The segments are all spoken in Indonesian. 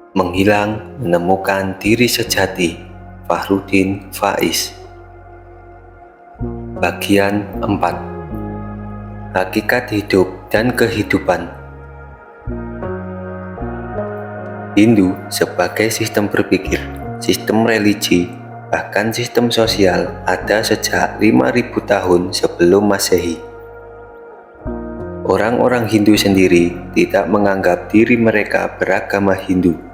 Menghilang menemukan diri sejati. Fahrudin Faiz. Bagian 4. Hakikat hidup dan kehidupan. Hindu sebagai sistem berpikir, sistem religi, bahkan sistem sosial ada sejak 5.000 tahun sebelum Masehi. Orang-orang Hindu sendiri tidak menganggap diri mereka beragama Hindu.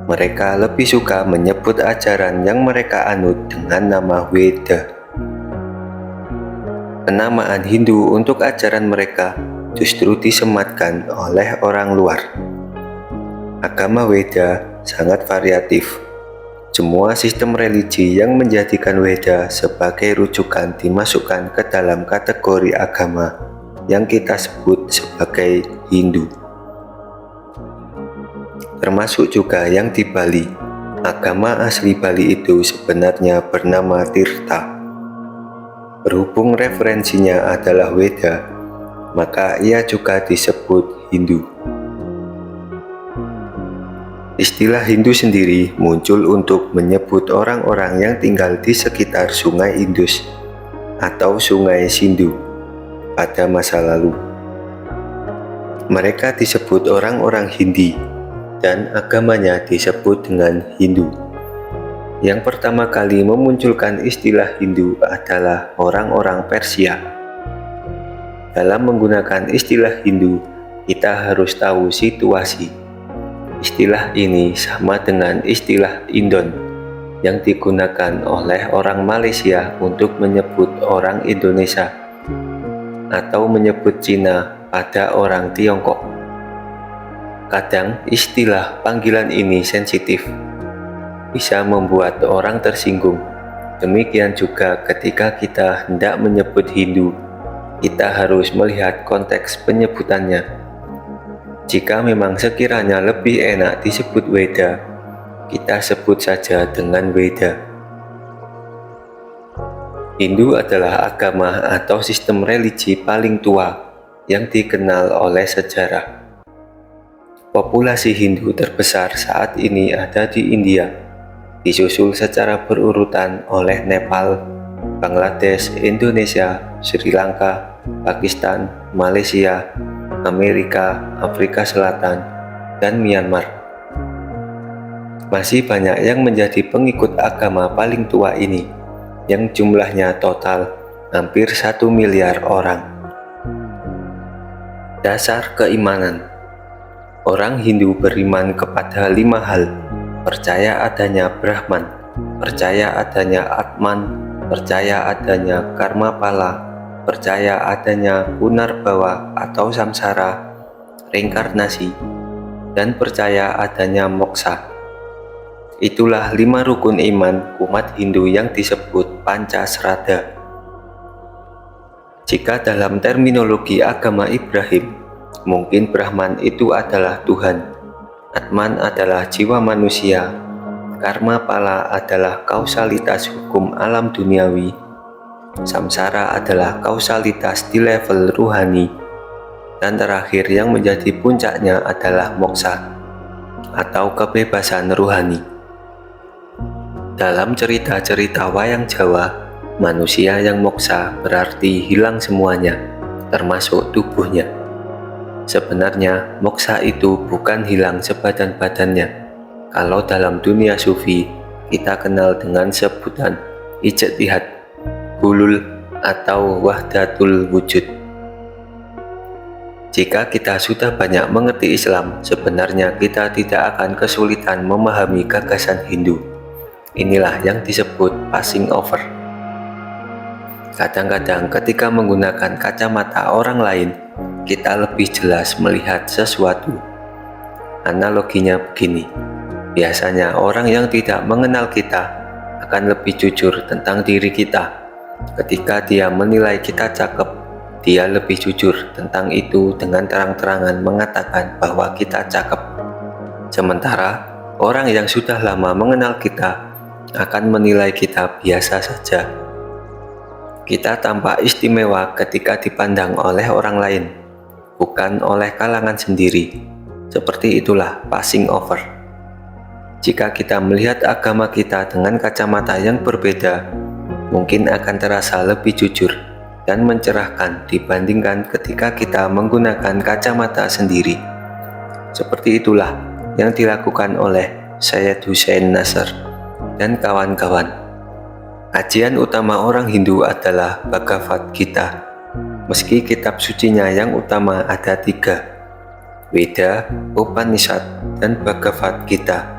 Mereka lebih suka menyebut ajaran yang mereka anut dengan nama Weda. Penamaan Hindu untuk ajaran mereka justru disematkan oleh orang luar. Agama Weda sangat variatif. Semua sistem religi yang menjadikan Weda sebagai rujukan dimasukkan ke dalam kategori agama yang kita sebut sebagai Hindu. Termasuk juga yang di Bali. Agama asli Bali itu sebenarnya bernama Tirta. Berhubung referensinya adalah Weda, maka ia juga disebut Hindu. Istilah Hindu sendiri muncul untuk menyebut orang-orang yang tinggal di sekitar Sungai Indus atau Sungai Sindhu pada masa lalu. Mereka disebut orang-orang Hindi dan agamanya disebut dengan Hindu. Yang pertama kali memunculkan istilah Hindu adalah orang-orang Persia. Dalam menggunakan istilah Hindu, kita harus tahu situasi. Istilah ini sama dengan istilah Indon yang digunakan oleh orang Malaysia untuk menyebut orang Indonesia atau menyebut Cina pada orang Tiongkok. Kadang istilah panggilan ini sensitif, bisa membuat orang tersinggung. Demikian juga ketika kita hendak menyebut Hindu, kita harus melihat konteks penyebutannya. Jika memang sekiranya lebih enak disebut Weda, kita sebut saja dengan Weda. Hindu adalah agama atau sistem religi paling tua yang dikenal oleh sejarah. Populasi Hindu terbesar saat ini ada di India, disusul secara berurutan oleh Nepal, Bangladesh, Indonesia, Sri Lanka, Pakistan, Malaysia, Amerika, Afrika Selatan, dan Myanmar. Masih banyak yang menjadi pengikut agama paling tua ini, yang jumlahnya total hampir 1 miliar orang. Dasar keimanan. Orang Hindu beriman kepada 5 hal: percaya adanya Brahman, percaya adanya Atman, percaya adanya karma pala, percaya adanya punarbawa atau samsara, reinkarnasi, dan percaya adanya moksa. Itulah 5 rukun iman umat Hindu yang disebut Pancasrada. Jika dalam terminologi agama Ibrahim, mungkin Brahman itu adalah Tuhan, Atman adalah jiwa manusia, karma pala adalah kausalitas hukum alam duniawi, samsara adalah kausalitas di level ruhani, dan terakhir yang menjadi puncaknya adalah moksa atau kebebasan ruhani. Dalam cerita-cerita wayang Jawa, manusia yang moksa berarti hilang semuanya, termasuk tubuhnya. Sebenarnya, moksa itu bukan hilang sebadan-badannya. Kalau dalam dunia sufi, kita kenal dengan sebutan ijtihad, hulul, atau wahdatul wujud. Jika kita sudah banyak mengerti Islam, sebenarnya kita tidak akan kesulitan memahami gagasan Hindu. Inilah yang disebut passing over. Kadang-kadang ketika menggunakan kacamata orang lain, kita lebih jelas melihat sesuatu. Analoginya begini, biasanya orang yang tidak mengenal kita akan lebih jujur tentang diri kita. Ketika dia menilai kita cakep, dia lebih jujur tentang itu dengan terang-terangan mengatakan bahwa kita cakep. Sementara orang yang sudah lama mengenal kita akan menilai kita biasa saja. Kita tampak istimewa ketika dipandang oleh orang lain, bukan oleh kalangan sendiri. Seperti itulah passing over. Jika kita melihat agama kita dengan kacamata yang berbeda, mungkin akan terasa lebih jujur dan mencerahkan dibandingkan ketika kita menggunakan kacamata sendiri. Seperti itulah yang dilakukan oleh Syed Hussein Nasr dan kawan-kawan. Ajian utama orang Hindu adalah Bhagavad Gita. Meski kitab sucinya yang utama ada 3, Veda, Upanishad, dan Bhagavad Gita.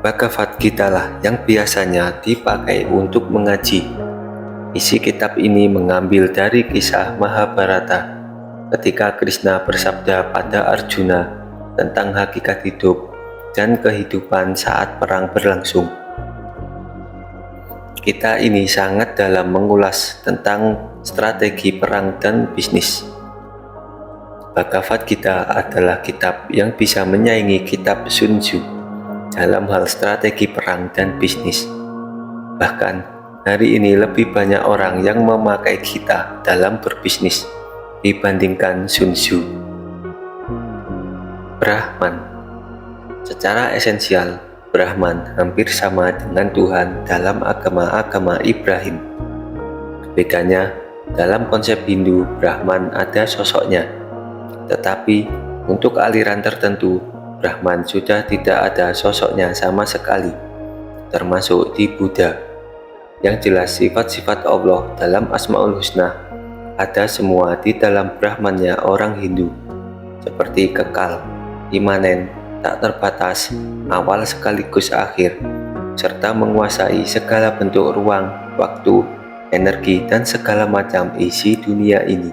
Bhagavad Gita lah yang biasanya dipakai untuk mengaji. Isi kitab ini mengambil dari kisah Mahabharata ketika Krishna bersabda pada Arjuna tentang hakikat hidup dan kehidupan saat perang berlangsung. Kita ini sangat dalam mengulas tentang strategi perang dan bisnis. Bhagavad Gita adalah kitab yang bisa menyaingi kitab Sun Tzu dalam hal strategi perang dan bisnis. Bahkan, hari ini lebih banyak orang yang memakai Gita dalam berbisnis dibandingkan Sun Tzu. Brahman. Secara esensial, Brahman hampir sama dengan Tuhan dalam agama-agama Ibrahim. Bedanya, dalam konsep Hindu, Brahman ada sosoknya. Tetapi, untuk aliran tertentu, Brahman sudah tidak ada sosoknya sama sekali, termasuk di Buddha. Yang jelas sifat-sifat Allah dalam Asmaul Husna ada semua di dalam Brahmannya orang Hindu, seperti kekal, imanen, tak terbatas, awal sekaligus akhir, serta menguasai segala bentuk ruang, waktu, energi, dan segala macam isi dunia ini.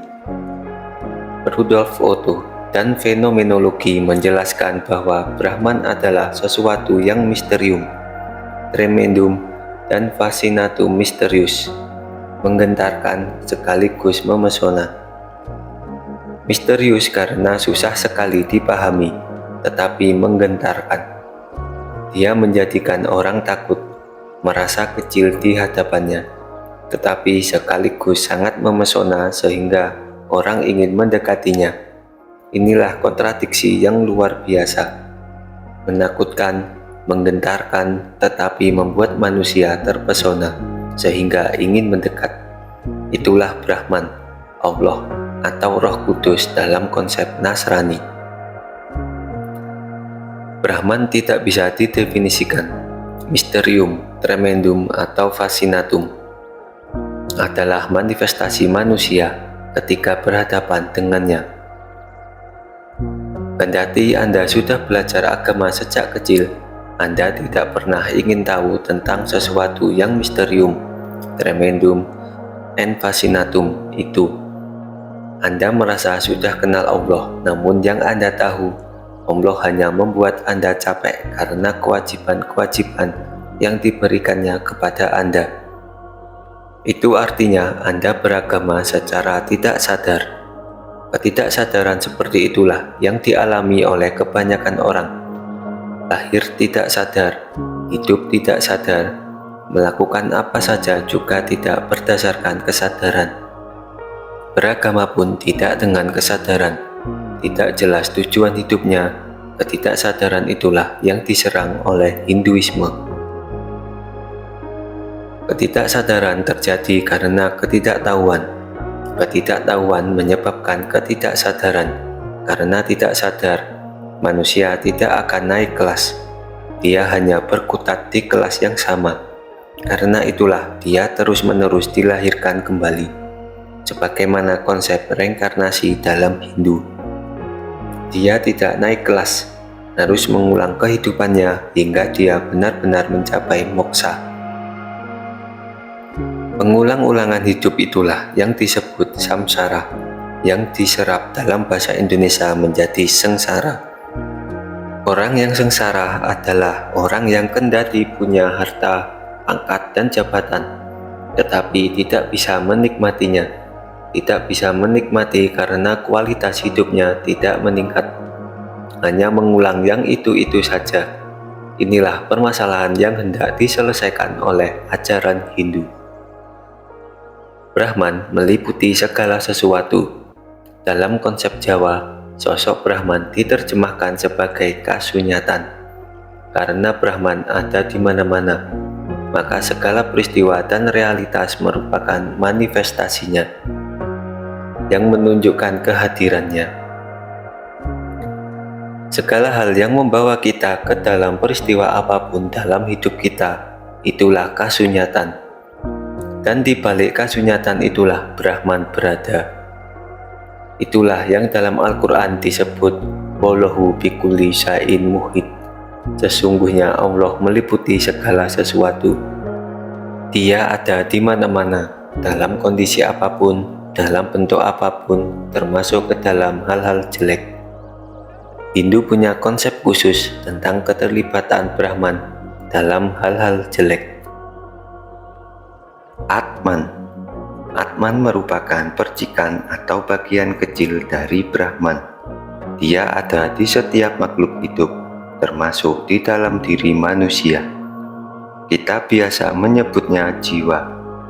Rudolf Otto dan fenomenologi menjelaskan bahwa Brahman adalah sesuatu yang misterium, tremendum, dan fascinatum misterius, menggentarkan sekaligus memesona. Misterius karena susah sekali dipahami, tetapi menggentarkan. Dia menjadikan orang takut, merasa kecil di hadapannya, tetapi sekaligus sangat memesona sehingga orang ingin mendekatinya. Inilah kontradiksi yang luar biasa, menakutkan, menggentarkan, tetapi membuat manusia terpesona sehingga ingin mendekat. Itulah Brahman, Allah, atau Roh Kudus dalam konsep Nasrani. Brahman tidak bisa didefinisikan. Misterium, tremendum, atau fascinatum adalah manifestasi manusia ketika berhadapan dengannya. Kendati Anda sudah belajar agama sejak kecil, Anda tidak pernah ingin tahu tentang sesuatu yang misterium, tremendum, and fascinatum itu. Anda merasa sudah kenal Allah, namun yang Anda tahu, Allah hanya membuat Anda capek karena kewajiban-kewajiban yang diberikannya kepada Anda. Itu artinya Anda beragama secara tidak sadar. Ketidaksadaran seperti itulah yang dialami oleh kebanyakan orang. Lahir tidak sadar, hidup tidak sadar, melakukan apa saja juga tidak berdasarkan kesadaran. Beragama pun tidak dengan kesadaran, tidak jelas tujuan hidupnya. Ketidaksadaran itulah yang diserang oleh Hinduisme. Ketidaksadaran terjadi karena ketidaktahuan. Ketidaktahuan menyebabkan ketidaksadaran. Karena tidak sadar, manusia tidak akan naik kelas. Dia hanya berkutat di kelas yang sama. Karena itulah dia terus-menerus dilahirkan kembali. Sebagaimana konsep reinkarnasi dalam Hindu. Dia tidak naik kelas, harus mengulang kehidupannya hingga dia benar-benar mencapai moksa. Pengulang-ulangan hidup itulah yang disebut samsara, yang diserap dalam bahasa Indonesia menjadi sengsara. Orang yang sengsara adalah orang yang kendati punya harta, pangkat, dan jabatan, tetapi tidak bisa menikmatinya. Tidak bisa menikmati karena kualitas hidupnya tidak meningkat. Hanya mengulang yang itu-itu saja. Inilah permasalahan yang hendak diselesaikan oleh ajaran Hindu. Brahman meliputi segala sesuatu. Dalam konsep Jawa, Sosok Brahman diterjemahkan sebagai kasunyatan. Karena Brahman ada di mana-mana, maka segala peristiwa dan realitas merupakan manifestasinya yang menunjukkan kehadirannya. Segala hal yang membawa kita ke dalam peristiwa apapun dalam hidup kita, itulah kasunyatan. Dan di balik kasunyatan itulah Brahman berada. Itulah yang dalam Al-Quran disebut Wallahu bikulli syai'in muhit. Sesungguhnya Allah meliputi segala sesuatu. Dia ada di mana-mana, dalam kondisi apapun, dalam bentuk apapun, termasuk ke dalam hal-hal jelek. Hindu punya konsep khusus tentang keterlibatan Brahman dalam hal-hal jelek. Atman. Atman merupakan percikan atau bagian kecil dari Brahman. Dia ada di setiap makhluk hidup, termasuk di dalam diri manusia. Kita biasa menyebutnya jiwa,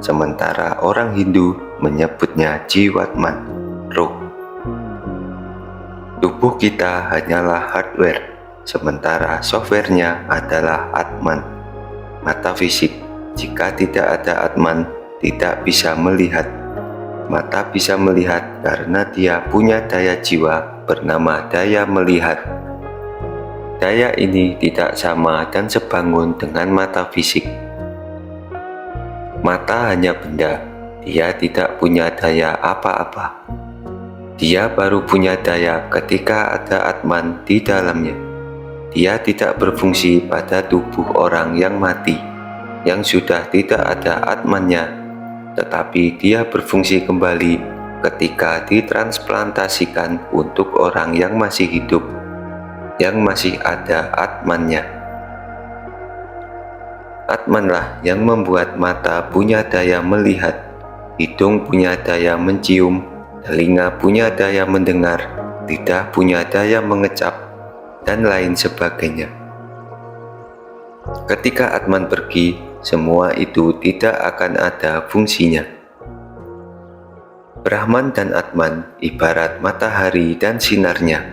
sementara orang Hindu menyebutnya jiwatman, roh. Tubuh kita hanyalah hardware, sementara softwarenya adalah Atman. Mata fisik, jika tidak ada Atman, tidak bisa melihat. Mata bisa melihat karena dia punya daya jiwa bernama daya melihat. Daya ini tidak sama dan sebangun dengan mata fisik. Mata hanya benda, dia tidak punya daya apa-apa. Dia baru punya daya ketika ada Atman di dalamnya. Dia tidak berfungsi pada tubuh orang yang mati, yang sudah tidak ada Atmannya, tetapi dia berfungsi kembali ketika ditransplantasikan untuk orang yang masih hidup, yang masih ada Atmannya. Atmanlah yang membuat mata punya daya melihat, hidung punya daya mencium, telinga punya daya mendengar, lidah punya daya mengecap, dan lain sebagainya. Ketika Atman pergi, semua itu tidak akan ada fungsinya. Brahman dan Atman ibarat matahari dan sinarnya.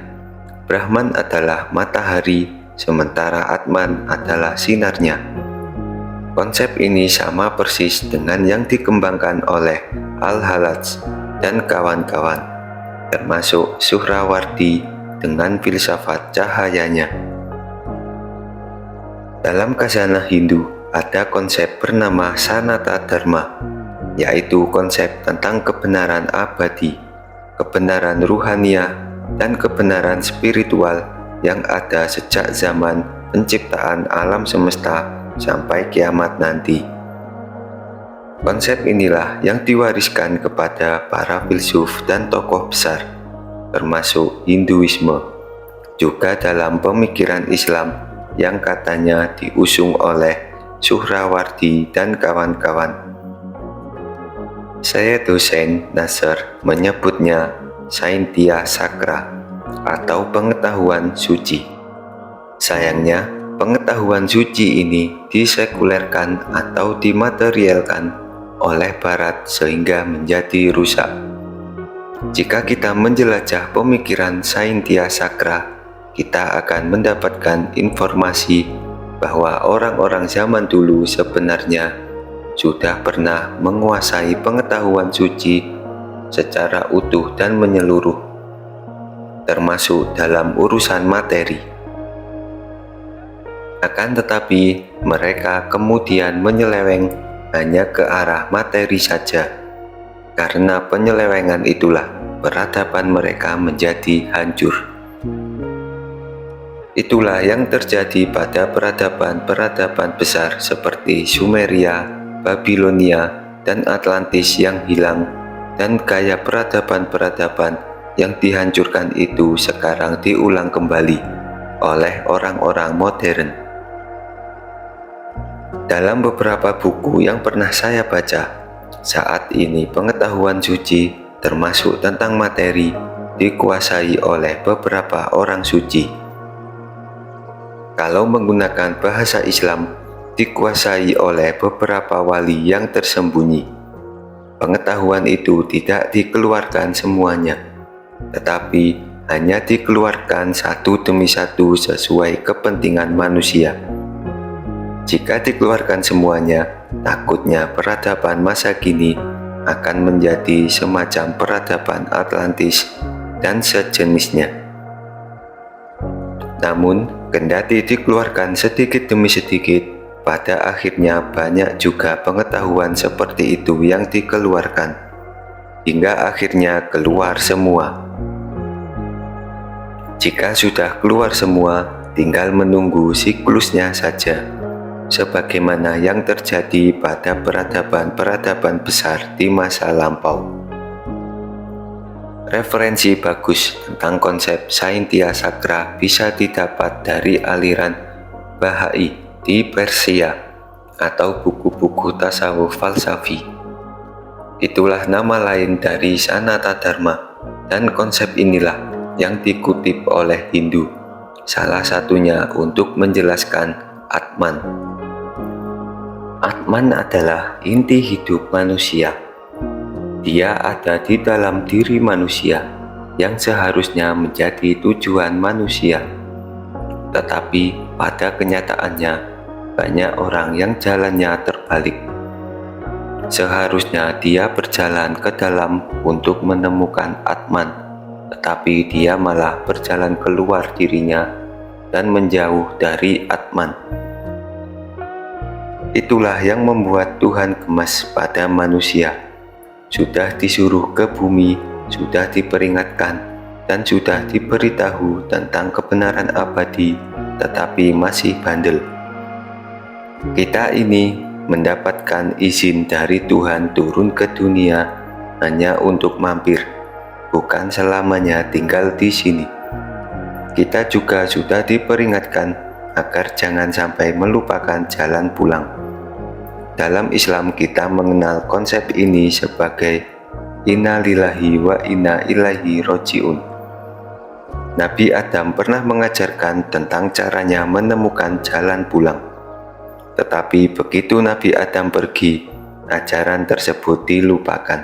Brahman adalah matahari, sementara Atman adalah sinarnya. Konsep ini sama persis dengan yang dikembangkan oleh Al-Halaj dan kawan-kawan, termasuk Suhrawardi dengan filsafat cahayanya. Dalam khazanah Hindu ada konsep bernama Sanata Dharma, yaitu konsep tentang kebenaran abadi, kebenaran ruhaniah, dan kebenaran spiritual yang ada sejak zaman penciptaan alam semesta sampai kiamat nanti. Konsep inilah yang diwariskan kepada para filsuf dan tokoh besar, termasuk Hinduisme, juga dalam pemikiran Islam yang katanya diusung oleh Suhrawardi dan kawan-kawan. Syed Hussein Nasr menyebutnya Saintya Sakra atau pengetahuan suci. Sayangnya, pengetahuan suci ini disekulerkan atau dimaterialkan oleh Barat sehingga menjadi rusak. Jika kita menjelajah pemikiran Saintya Sakra, kita akan mendapatkan informasi bahwa orang-orang zaman dulu sebenarnya sudah pernah menguasai pengetahuan suci secara utuh dan menyeluruh, termasuk dalam urusan materi. Akan tetapi, mereka kemudian menyeleweng hanya ke arah materi saja. Karena penyelewengan itulah peradaban mereka menjadi hancur. Itulah yang terjadi pada peradaban-peradaban besar seperti Sumeria, Babilonia, dan Atlantis yang hilang, dan gaya peradaban-peradaban yang dihancurkan itu sekarang diulang kembali oleh orang-orang modern. Dalam beberapa buku yang pernah saya baca, saat ini pengetahuan suci, termasuk tentang materi, dikuasai oleh beberapa orang suci. Kalau menggunakan bahasa Islam, dikuasai oleh beberapa wali yang tersembunyi. Pengetahuan itu tidak dikeluarkan semuanya, tetapi hanya dikeluarkan satu demi satu sesuai kepentingan manusia. Jika dikeluarkan semuanya, takutnya peradaban masa kini akan menjadi semacam peradaban Atlantis dan sejenisnya. Namun, kendati dikeluarkan sedikit demi sedikit, pada akhirnya banyak juga pengetahuan seperti itu yang dikeluarkan, hingga akhirnya keluar semua. Jika sudah keluar semua, tinggal menunggu siklusnya saja, sebagaimana yang terjadi pada peradaban-peradaban besar di masa lampau. Referensi bagus tentang konsep Saintia Sacra bisa didapat dari aliran Bahai di Persia atau buku-buku tasawuf falsafi. Itulah nama lain dari Sanata Dharma, dan konsep inilah yang dikutip oleh Hindu, salah satunya untuk menjelaskan Atman. Atman adalah inti hidup manusia. Dia ada di dalam diri manusia yang seharusnya menjadi tujuan manusia. Tetapi pada kenyataannya banyak orang yang jalannya terbalik. Seharusnya dia berjalan ke dalam untuk menemukan Atman, tetapi dia malah berjalan keluar dirinya dan menjauh dari Atman. Itulah yang membuat Tuhan gemas pada manusia. Sudah disuruh ke bumi, sudah diperingatkan, dan sudah diberitahu tentang kebenaran abadi, tetapi masih bandel. Kita ini mendapatkan izin dari Tuhan turun ke dunia hanya untuk mampir, bukan selamanya tinggal di sini. Kita juga sudah diperingatkan agar jangan sampai melupakan jalan pulang. Dalam Islam kita mengenal konsep ini sebagai Inna lillahi wa inna ilaihi roji'un. Nabi Adam pernah mengajarkan tentang caranya menemukan jalan pulang. Tetapi begitu Nabi Adam pergi, ajaran tersebut dilupakan.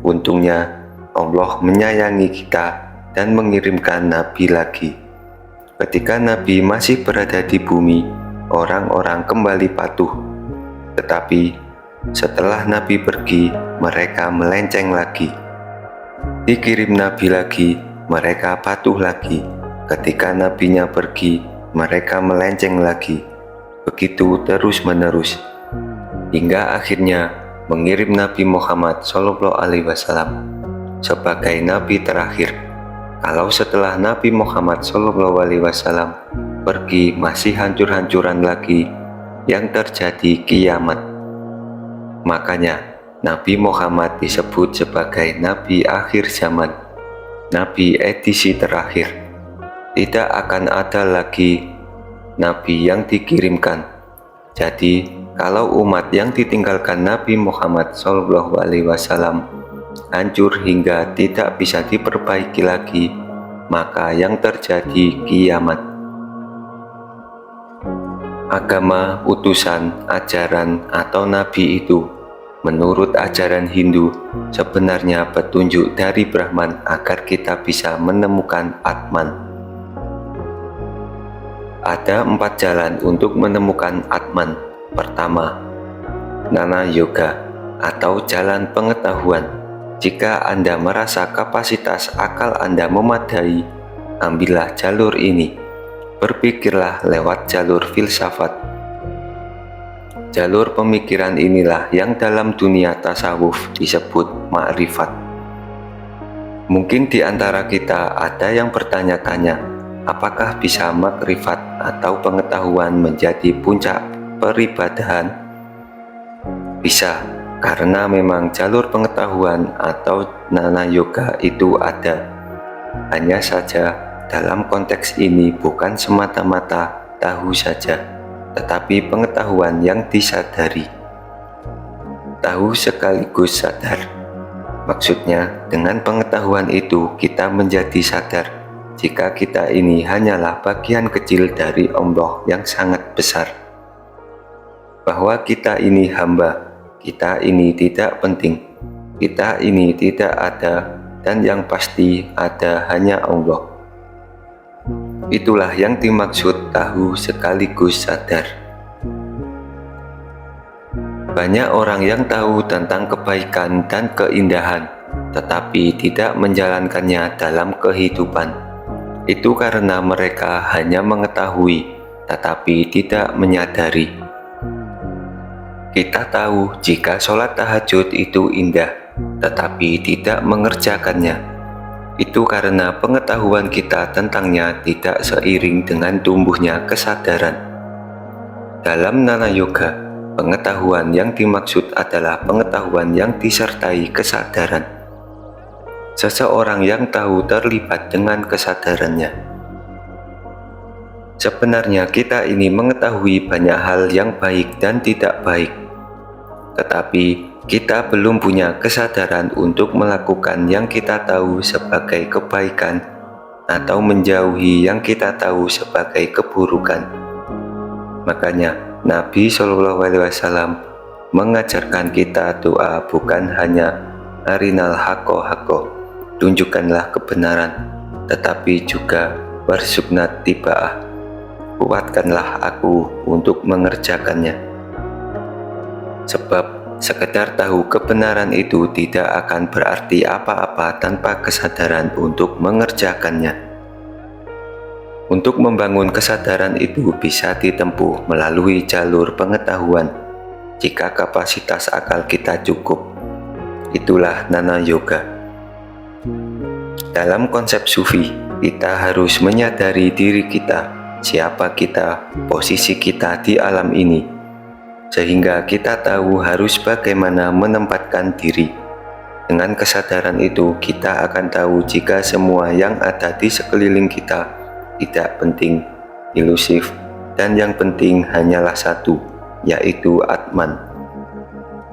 Untungnya Allah menyayangi kita dan mengirimkan Nabi lagi. Ketika Nabi masih berada di bumi, orang-orang kembali patuh. Tetapi setelah Nabi pergi, mereka melenceng lagi. Dikirim Nabi lagi, mereka patuh lagi. Ketika Nabinya pergi, mereka melenceng lagi. Begitu terus-menerus, hingga akhirnya mengirim Nabi Muhammad SAW sebagai Nabi terakhir. Kalau setelah Nabi Muhammad SAW pergi masih hancur-hancuran lagi, yang terjadi kiamat. Makanya Nabi Muhammad disebut sebagai Nabi akhir zaman, Nabi edisi terakhir. Tidak akan ada lagi Nabi yang dikirimkan. Jadi kalau umat yang ditinggalkan Nabi Muhammad SAW hancur hingga tidak bisa diperbaiki lagi, maka yang terjadi kiamat. Agama, utusan, ajaran, atau nabi itu, menurut ajaran Hindu, sebenarnya petunjuk dari Brahman agar kita bisa menemukan Atman. Ada 4 jalan untuk menemukan Atman. Pertama, Nana Yoga atau jalan pengetahuan. Jika Anda merasa kapasitas akal Anda memadai, ambillah jalur ini. Berpikirlah lewat jalur filsafat. Jalur pemikiran inilah yang dalam dunia tasawuf disebut ma'rifat. Mungkin di antara kita ada yang bertanya-tanya, apakah bisa makrifat atau pengetahuan menjadi puncak peribadahan? Bisa, karena memang jalur pengetahuan atau Nana Yoga itu ada. Hanya saja dalam konteks ini bukan semata-mata tahu saja, tetapi pengetahuan yang disadari. Tahu sekaligus sadar. Maksudnya, dengan pengetahuan itu kita menjadi sadar jika kita ini hanyalah bagian kecil dari Allah yang sangat besar. Bahwa kita ini hamba, kita ini tidak penting, kita ini tidak ada, dan yang pasti ada hanya Allah. Itulah yang dimaksud tahu sekaligus sadar. Banyak orang yang tahu tentang kebaikan dan keindahan, tetapi tidak menjalankannya dalam kehidupan. Itu karena mereka hanya mengetahui, tetapi tidak menyadari. Kita tahu jika sholat tahajud itu indah, tetapi tidak mengerjakannya. Itu karena pengetahuan kita tentangnya tidak seiring dengan tumbuhnya kesadaran. Dalam Nana Yoga, pengetahuan yang dimaksud adalah pengetahuan yang disertai kesadaran. Seseorang yang tahu terlibat dengan kesadarannya. Sebenarnya kita ini mengetahui banyak hal yang baik dan tidak baik, tetapi kita belum punya kesadaran untuk melakukan yang kita tahu sebagai kebaikan atau menjauhi yang kita tahu sebagai keburukan. Makanya Nabi Shallallahu Alaihi Wasallam mengajarkan kita doa bukan hanya arinal haqo, tunjukkanlah kebenaran, tetapi juga warzuqna tiba'ah, kuatkanlah aku untuk mengerjakannya. Sebab sekedar tahu kebenaran itu tidak akan berarti apa-apa tanpa kesadaran untuk mengerjakannya. Untuk membangun kesadaran itu bisa ditempuh melalui jalur pengetahuan. Jika kapasitas akal kita cukup, itulah Nana Yoga. Dalam konsep sufi, kita harus menyadari diri kita, siapa kita, posisi kita di alam ini, sehingga kita tahu harus bagaimana menempatkan diri. Dengan kesadaran itu, kita akan tahu jika semua yang ada di sekeliling kita tidak penting, ilusif, dan yang penting hanyalah satu, yaitu Atman.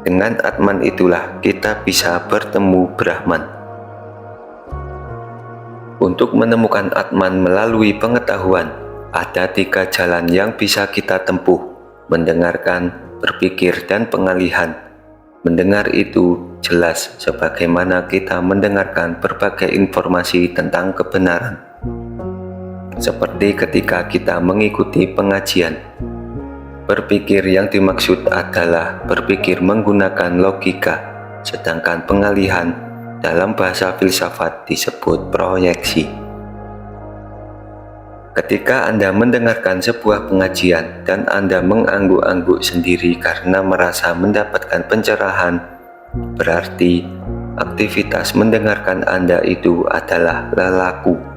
Dengan Atman itulah kita bisa bertemu Brahman. Untuk menemukan Atman melalui pengetahuan, ada 3 jalan yang bisa kita tempuh: mendengarkan, berpikir, dan pengalihan. Mendengar itu jelas sebagaimana kita mendengarkan berbagai informasi tentang kebenaran. Seperti ketika kita mengikuti pengajian. Berpikir yang dimaksud adalah berpikir menggunakan logika, sedangkan pengalihan dalam bahasa filsafat disebut proyeksi. Ketika Anda mendengarkan sebuah pengajian dan Anda mengangguk-angguk sendiri karena merasa mendapatkan pencerahan, berarti aktivitas mendengarkan Anda itu adalah lelaku.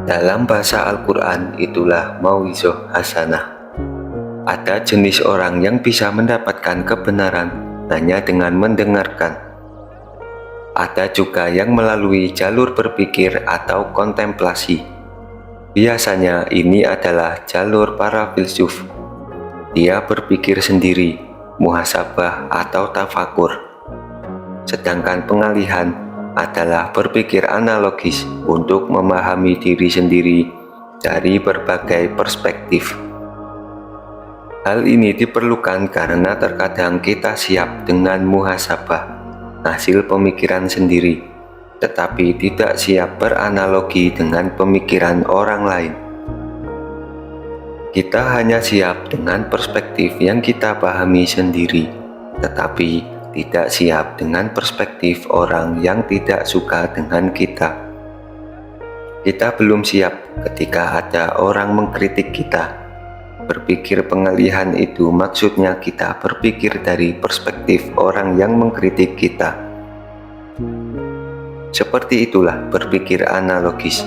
Dalam bahasa Al-Quran itulah mau'izoh hasanah. Ada jenis orang yang bisa mendapatkan kebenaran hanya dengan mendengarkan. Ada juga yang melalui jalur berpikir atau kontemplasi. Biasanya ini adalah jalur para filsuf. Dia berpikir sendiri, muhasabah atau tafakur. Sedangkan pengalihan adalah berpikir analogis untuk memahami diri sendiri dari berbagai perspektif. Hal ini diperlukan karena terkadang kita siap dengan muhasabah, hasil pemikiran sendiri, tetapi tidak siap beranalogi dengan pemikiran orang lain. Kita hanya siap dengan perspektif yang kita pahami sendiri, tetapi tidak siap dengan perspektif orang yang tidak suka dengan kita. Kita belum siap ketika ada orang mengkritik kita. Berpikir pengalihan itu maksudnya kita berpikir dari perspektif orang yang mengkritik kita. Seperti itulah berpikir analogis,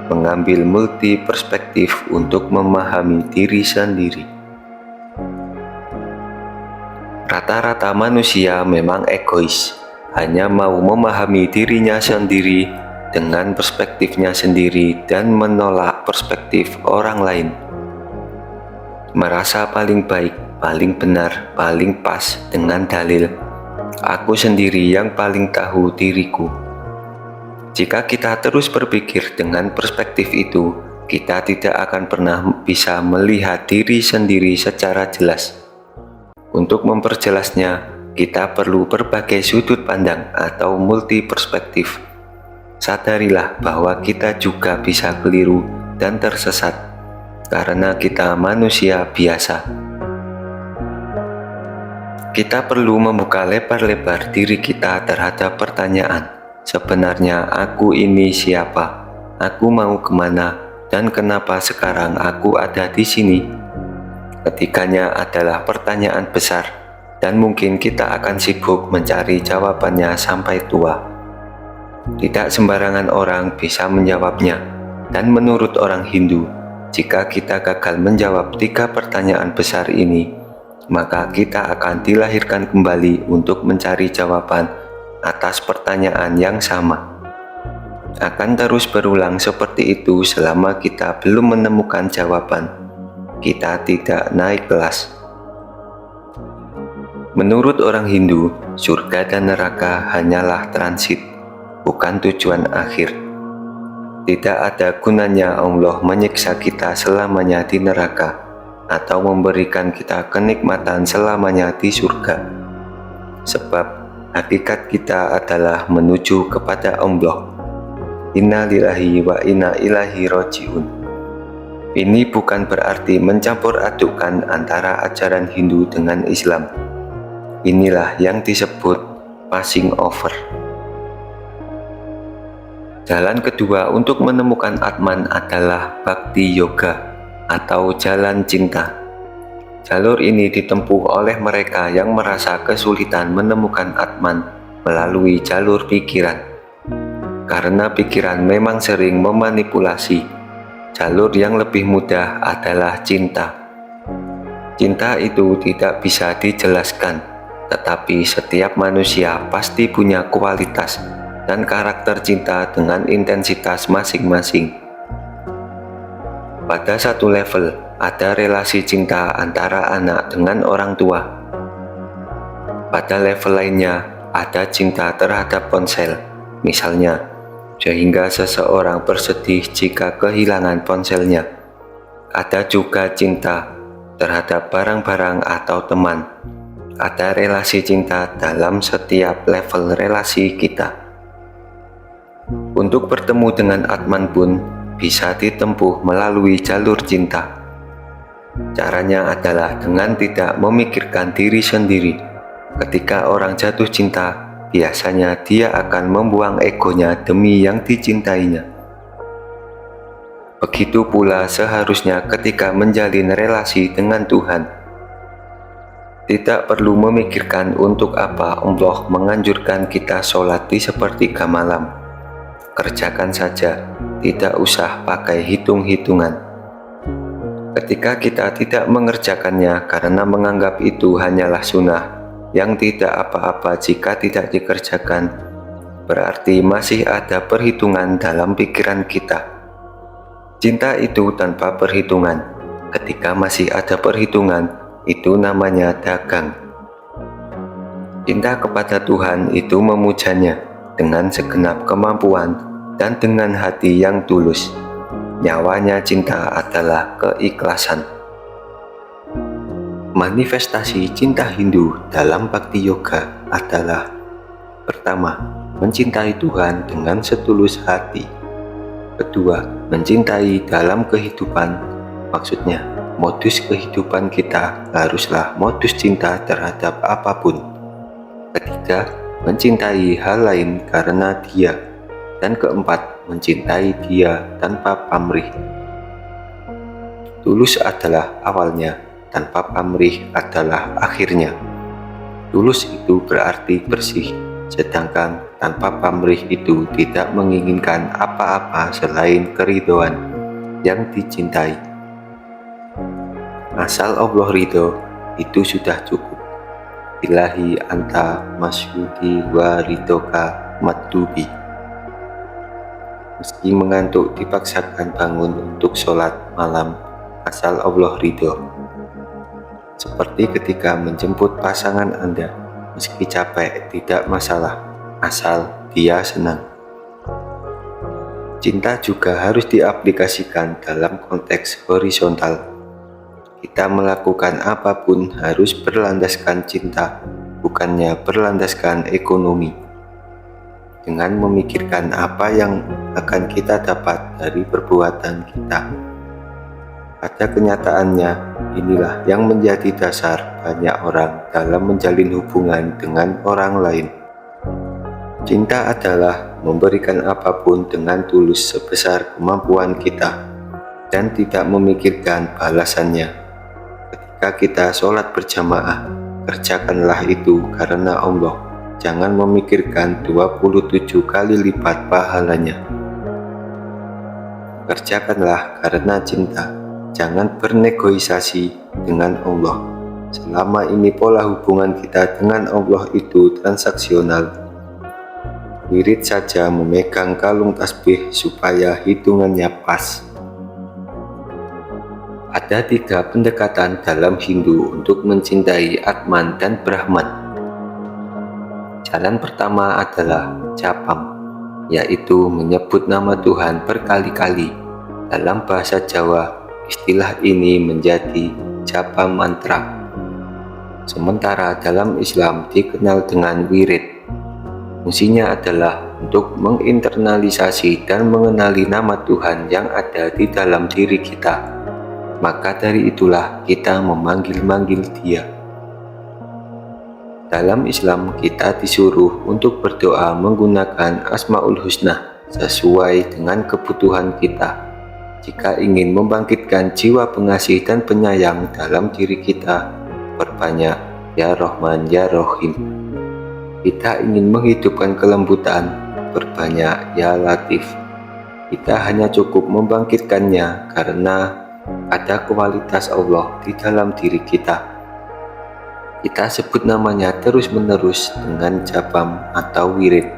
mengambil multi perspektif untuk memahami diri sendiri. Rata-rata manusia memang egois, hanya mau memahami dirinya sendiri dengan perspektifnya sendiri dan menolak perspektif orang lain. Merasa paling baik, paling benar, paling pas dengan dalil, aku sendiri yang paling tahu diriku. Jika kita terus berpikir dengan perspektif itu, kita tidak akan pernah bisa melihat diri sendiri secara jelas. Untuk memperjelasnya, kita perlu berbagai sudut pandang atau multi perspektif Sadarilah bahwa kita juga bisa keliru dan tersesat karena kita manusia biasa. Kita perlu membuka lebar-lebar diri kita terhadap pertanyaan, sebenarnya aku ini siapa? Aku mau kemana? Dan kenapa sekarang aku ada di sini? Ketiganya adalah pertanyaan besar, dan mungkin kita akan sibuk mencari jawabannya sampai tua. Tidak sembarangan orang bisa menjawabnya, dan menurut orang Hindu, jika kita gagal menjawab 3 pertanyaan besar ini, maka kita akan dilahirkan kembali untuk mencari jawaban atas pertanyaan yang sama. Akan terus berulang seperti itu selama kita belum menemukan jawaban. Kita tidak naik kelas. Menurut orang Hindu, surga dan neraka hanyalah transit, bukan tujuan akhir. Tidak ada gunanya Allah menyiksa kita selamanya di neraka atau memberikan kita kenikmatan selamanya di surga. Sebab hakikat kita adalah menuju kepada Allah. Inna lillahi wa inna ilaihi raji'un. Ini bukan berarti mencampur adukkan antara ajaran Hindu dengan Islam. Inilah yang disebut passing over. Jalan kedua untuk menemukan Atman adalah Bhakti Yoga atau jalan cinta. Jalur ini ditempuh oleh mereka yang merasa kesulitan menemukan Atman melalui jalur pikiran. Karena pikiran memang sering memanipulasi, jalur yang lebih mudah adalah cinta. Cinta itu tidak bisa dijelaskan, tetapi setiap manusia pasti punya kualitas dan karakter cinta dengan intensitas masing-masing. Pada satu level, ada relasi cinta antara anak dengan orang tua. Pada level lainnya, ada cinta terhadap ponsel, misalnya, sehingga seseorang bersedih jika kehilangan ponselnya. Ada juga cinta terhadap barang-barang atau teman. Ada relasi cinta dalam setiap level relasi kita. Untuk bertemu dengan Atman pun bisa ditempuh melalui jalur cinta. Caranya adalah dengan tidak memikirkan diri sendiri. Ketika orang jatuh cinta, biasanya dia akan membuang egonya demi yang dicintainya. Begitu pula seharusnya ketika menjalin relasi dengan Tuhan. Tidak perlu memikirkan untuk apa Allah menganjurkan kita sholat di sepertiga malam. Kerjakan saja, tidak usah pakai hitung-hitungan. Ketika kita tidak mengerjakannya karena menganggap itu hanyalah sunnah, yang tidak apa-apa jika tidak dikerjakan, berarti masih ada perhitungan dalam pikiran kita. Cinta itu tanpa perhitungan. Ketika masih ada perhitungan, itu namanya dagang. Cinta kepada Tuhan itu memujanya dengan segenap kemampuan dan dengan hati yang tulus. Nyawanya cinta adalah keikhlasan. Manifestasi cinta Hindu dalam Bhakti Yoga adalah: pertama, mencintai Tuhan dengan setulus hati. Kedua, mencintai dalam kehidupan, maksudnya modus kehidupan kita haruslah modus cinta terhadap apapun. Ketiga, mencintai hal lain karena Dia. Dan keempat, mencintai Dia tanpa pamrih. Tulus adalah awalnya, tanpa pamrih adalah akhirnya. Tulus itu berarti bersih, sedangkan tanpa pamrih itu tidak menginginkan apa-apa selain keridhaan yang dicintai. Asal Allah ridho, itu sudah cukup. Ilahi anta masyudi wa ridoka matlubi. Meski mengantuk dipaksakan bangun untuk sholat malam, asal Allah ridho. Seperti ketika menjemput pasangan Anda, meski capek tidak masalah, asal dia senang. Cinta juga harus diaplikasikan dalam konteks horizontal. Kita melakukan apapun harus berlandaskan cinta, bukannya berlandaskan ekonomi. dengan memikirkan apa yang akan kita dapat dari perbuatan kita. Pada kenyataannya, inilah yang menjadi dasar banyak orang dalam menjalin hubungan dengan orang lain. Cinta adalah memberikan apapun dengan tulus sebesar kemampuan kita dan tidak memikirkan balasannya. Ketika kita sholat berjamaah, kerjakanlah itu karena Allah. Jangan memikirkan 27 kali lipat pahalanya. Kerjakanlah karena cinta. Jangan bernegosiasi dengan Allah. Selama ini pola hubungan kita dengan Allah itu transaksional. Wirid saja memegang kalung tasbih supaya hitungannya pas. Ada 3 pendekatan dalam Hindu untuk mencintai Atman dan Brahman. Jalan pertama adalah japam, yaitu menyebut nama Tuhan berkali-kali. Dalam bahasa Jawa, istilah ini menjadi japa mantra. Sementara dalam Islam dikenal dengan wirid. Fungsinya adalah untuk menginternalisasi dan mengenali nama Tuhan yang ada di dalam diri kita. Maka dari itulah kita memanggil-manggil Dia. Dalam Islam kita disuruh untuk berdoa menggunakan Asmaul Husna sesuai dengan kebutuhan kita. Jika ingin membangkitkan jiwa pengasih dan penyayang dalam diri kita, perbanyak Ya Rahman Ya Rahim. Kita ingin menghidupkan kelembutan, perbanyak Ya Latif. Kita hanya cukup membangkitkannya karena ada kualitas Allah di dalam diri kita. Kita sebut namanya terus-menerus dengan japam atau wirid.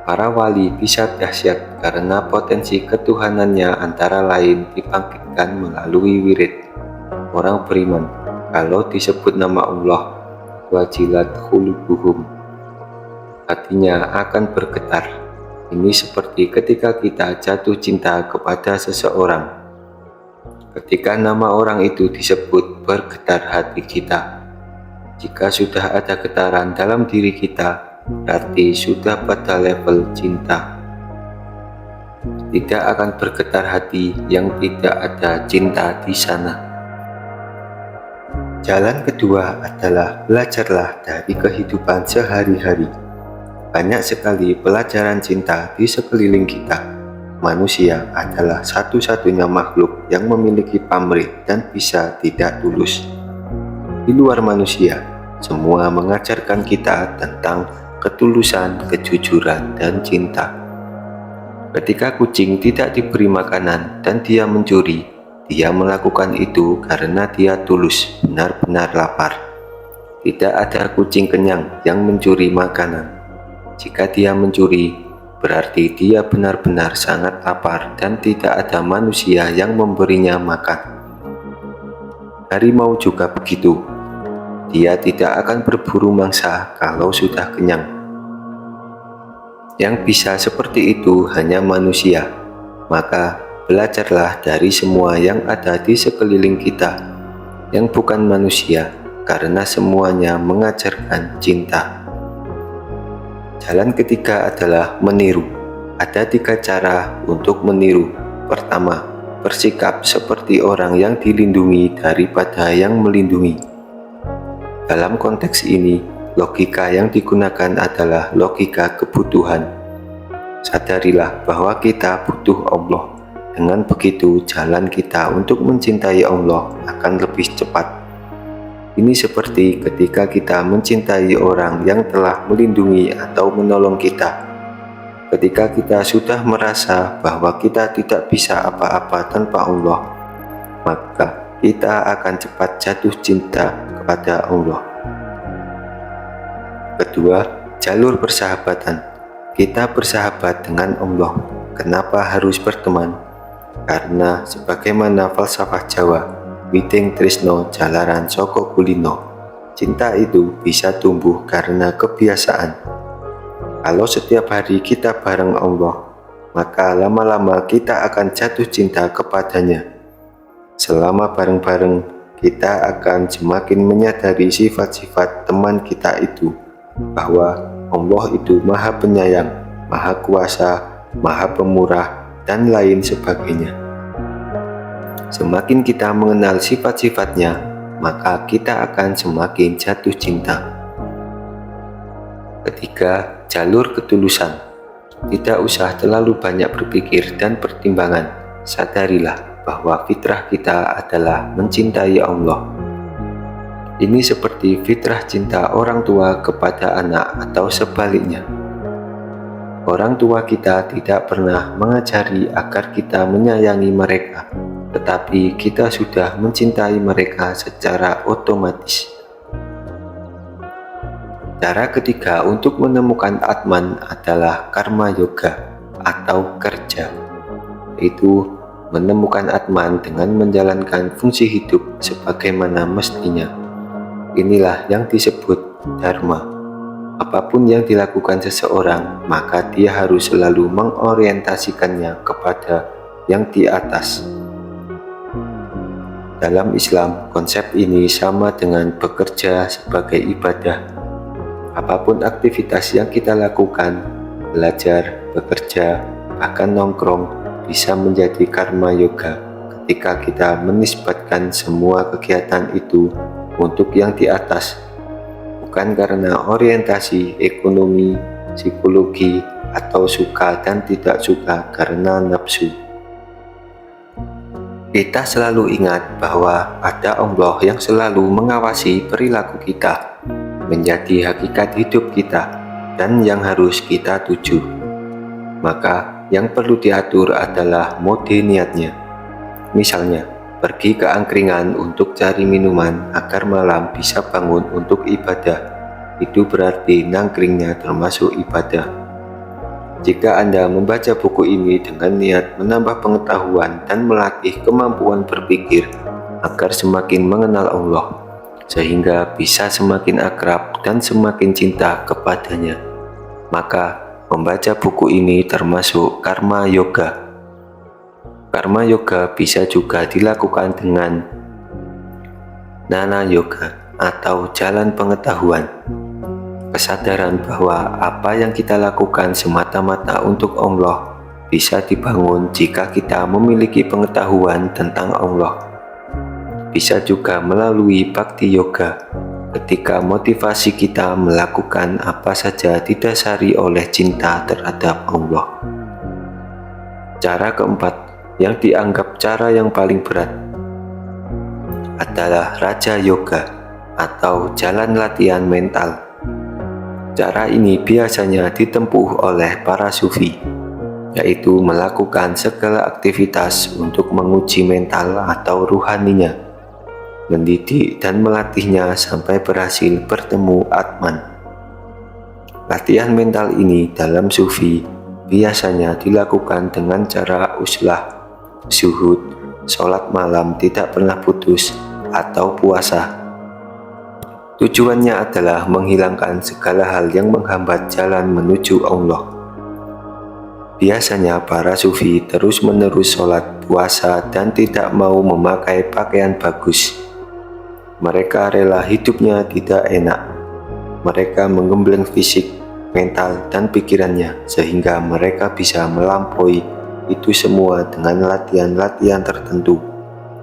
Para wali bisa dahsyat karena potensi ketuhanannya antara lain dibangkitkan melalui wirid. Orang beriman, kalau disebut nama Allah, wajilat khulubuhum, hatinya akan bergetar. Ini seperti ketika kita jatuh cinta kepada seseorang. Ketika nama orang itu disebut, bergetar hati kita. Jika sudah ada getaran dalam diri kita, berarti sudah pada level cinta. Tidak akan bergetar hati yang tidak ada cinta di sana. Jalan kedua adalah belajarlah dari kehidupan sehari-hari. Banyak sekali pelajaran cinta di sekeliling kita. Manusia adalah satu-satunya makhluk yang memiliki pamrih dan bisa tidak tulus. Di luar manusia, semua mengajarkan kita tentang ketulusan, kejujuran, dan cinta. Ketika kucing tidak diberi makanan dan dia mencuri, dia melakukan itu karena dia tulus, benar-benar lapar. Tidak ada kucing kenyang yang mencuri makanan. Jika dia mencuri, berarti dia benar-benar sangat lapar dan tidak ada manusia yang memberinya makan. Harimau juga begitu. Dia tidak akan berburu mangsa kalau sudah kenyang. Yang bisa seperti itu hanya manusia. Maka belajarlah dari semua yang ada di sekeliling kita, yang bukan manusia, karena semuanya mengajarkan cinta. Jalan ketiga adalah meniru. Ada 3 cara untuk meniru. Pertama, bersikap seperti orang yang dilindungi daripada yang melindungi. Dalam konteks ini, logika yang digunakan adalah logika kebutuhan. Sadarilah bahwa kita butuh Allah. Dengan begitu, jalan kita untuk mencintai Allah akan lebih cepat. Ini seperti ketika kita mencintai orang yang telah melindungi atau menolong kita. Ketika kita sudah merasa bahwa kita tidak bisa apa-apa tanpa Allah, maka kita akan cepat jatuh cinta kepada Allah. Kedua, jalur persahabatan. Kita bersahabat dengan Allah. Kenapa harus berteman? Karena sebagaimana falsafah Jawa, Witing Trisno Jalaran Soko Kulino, cinta itu bisa tumbuh karena kebiasaan. Kalau setiap hari kita bareng Allah, maka lama-lama kita akan jatuh cinta kepadanya. Selama bareng-bareng, kita akan semakin menyadari sifat-sifat teman kita itu, bahwa Allah itu Maha Penyayang, Maha Kuasa, Maha Pemurah, dan lain sebagainya. Semakin kita mengenal sifat-sifatnya, maka kita akan semakin jatuh cinta. Ketiga, jalur ketulusan. Tidak usah terlalu banyak berpikir dan pertimbangan. Sadarilah bahwa fitrah kita adalah mencintai Allah. Ini seperti fitrah cinta orang tua kepada anak atau sebaliknya. Orang tua kita tidak pernah mengajari agar kita menyayangi mereka, tetapi kita sudah mencintai mereka secara otomatis. Cara ketiga untuk menemukan Atman adalah karma yoga atau kerja, yaitu menemukan Atman dengan menjalankan fungsi hidup sebagaimana mestinya. Inilah yang disebut dharma. Apapun yang dilakukan seseorang, maka dia harus selalu mengorientasikannya kepada yang di atas. Dalam Islam, konsep ini sama dengan bekerja sebagai ibadah. Apapun aktivitas yang kita lakukan, belajar, bekerja, bahkan nongkrong, bisa menjadi karma yoga ketika kita menisbatkan semua kegiatan itu untuk yang di atas, bukan karena orientasi ekonomi, psikologi, atau suka dan tidak suka karena nafsu. Kita selalu ingat bahwa ada Allah yang selalu mengawasi perilaku kita, menjadi hakikat hidup kita, dan yang harus kita tuju. Maka yang perlu diatur adalah mode niatnya. Misalnya, pergi ke angkringan untuk cari minuman agar malam bisa bangun untuk ibadah. Itu berarti nangkringnya termasuk ibadah. Jika Anda membaca buku ini dengan niat menambah pengetahuan dan melatih kemampuan berpikir agar semakin mengenal Allah, sehingga bisa semakin akrab dan semakin cinta kepadanya, maka membaca buku ini termasuk karma yoga. Karma yoga bisa juga dilakukan dengan Gnana yoga atau jalan pengetahuan. Kesadaran bahwa apa yang kita lakukan semata-mata untuk Allah bisa dibangun jika kita memiliki pengetahuan tentang Allah. Bisa juga melalui bhakti yoga, ketika motivasi kita melakukan apa saja didasari oleh cinta terhadap Allah. Cara keempat, yang dianggap cara yang paling berat, adalah Raja Yoga atau jalan latihan mental. Cara ini biasanya ditempuh oleh para sufi, yaitu melakukan segala aktivitas untuk menguji mental atau ruhaninya, mendidik dan melatihnya sampai berhasil bertemu Atman. Latihan mental ini dalam sufi biasanya dilakukan dengan cara uslah, zuhud, sholat malam tidak pernah putus, atau puasa. Tujuannya adalah menghilangkan segala hal yang menghambat jalan menuju Allah. Biasanya para sufi terus-menerus sholat, puasa, dan tidak mau memakai pakaian bagus. Mereka rela hidupnya tidak enak. Mereka menggembleng fisik, mental, dan pikirannya sehingga mereka bisa melampaui itu semua dengan latihan-latihan tertentu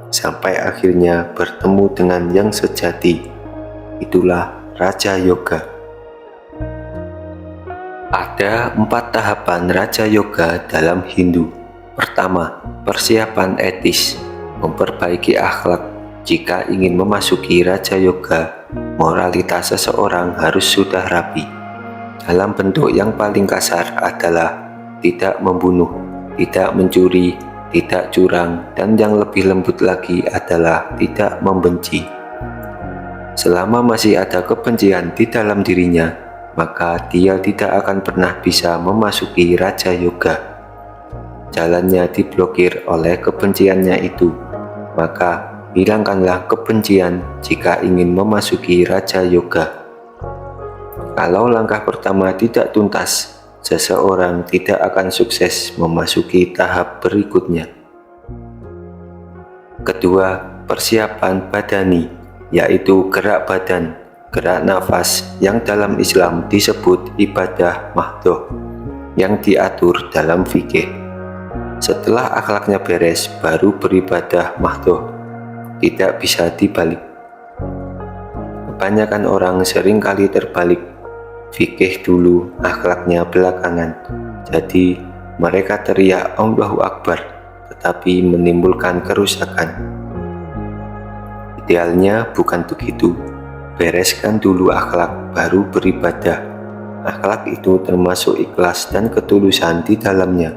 sampai akhirnya bertemu dengan yang sejati. Itulah Raja Yoga. Ada 4 tahapan Raja Yoga dalam Hindu. Pertama, persiapan etis, memperbaiki akhlak. Jika ingin memasuki Raja Yoga, moralitas seseorang harus sudah rapi. Dalam bentuk yang paling kasar adalah tidak membunuh, tidak mencuri, tidak curang, dan yang lebih lembut lagi adalah tidak membenci. Selama masih ada kebencian di dalam dirinya, maka dia tidak akan pernah bisa memasuki Raja Yoga. Jalannya diblokir oleh kebenciannya itu, maka hilangkanlah kebencian jika ingin memasuki Raja Yoga. Kalau langkah pertama tidak tuntas, seseorang tidak akan sukses memasuki tahap berikutnya. Kedua, persiapan badani, yaitu gerak badan, gerak nafas yang dalam Islam disebut ibadah mahdoh yang diatur dalam fikih. Setelah akhlaknya beres, baru beribadah mahdoh. Tidak bisa dibalik. Kebanyakan orang seringkali terbalik. Fikih dulu, akhlaknya belakangan. Jadi mereka teriak Allahu Akbar, tetapi menimbulkan kerusakan. Idealnya bukan begitu. Bereskan dulu akhlak, baru beribadah. Akhlak itu termasuk ikhlas dan ketulusan di dalamnya.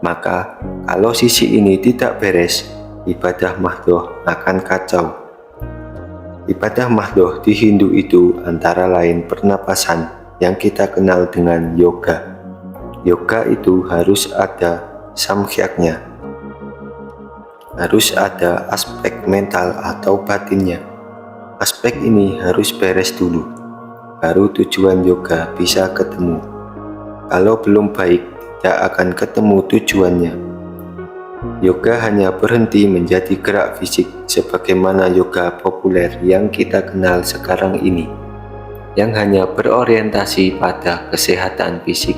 Maka, kalau sisi ini tidak beres, ibadah mahdoh akan kacau. Ibadah mahdoh di Hindu itu antara lain pernapasan yang kita kenal dengan yoga. Yoga itu harus ada samkhyaknya. Harus ada aspek mental atau batinnya. Aspek ini harus beres dulu, baru tujuan yoga bisa ketemu. Kalau belum baik, tidak akan ketemu tujuannya. Yoga hanya berhenti menjadi gerak fisik sebagaimana yoga populer yang kita kenal sekarang ini, yang hanya berorientasi pada kesehatan fisik.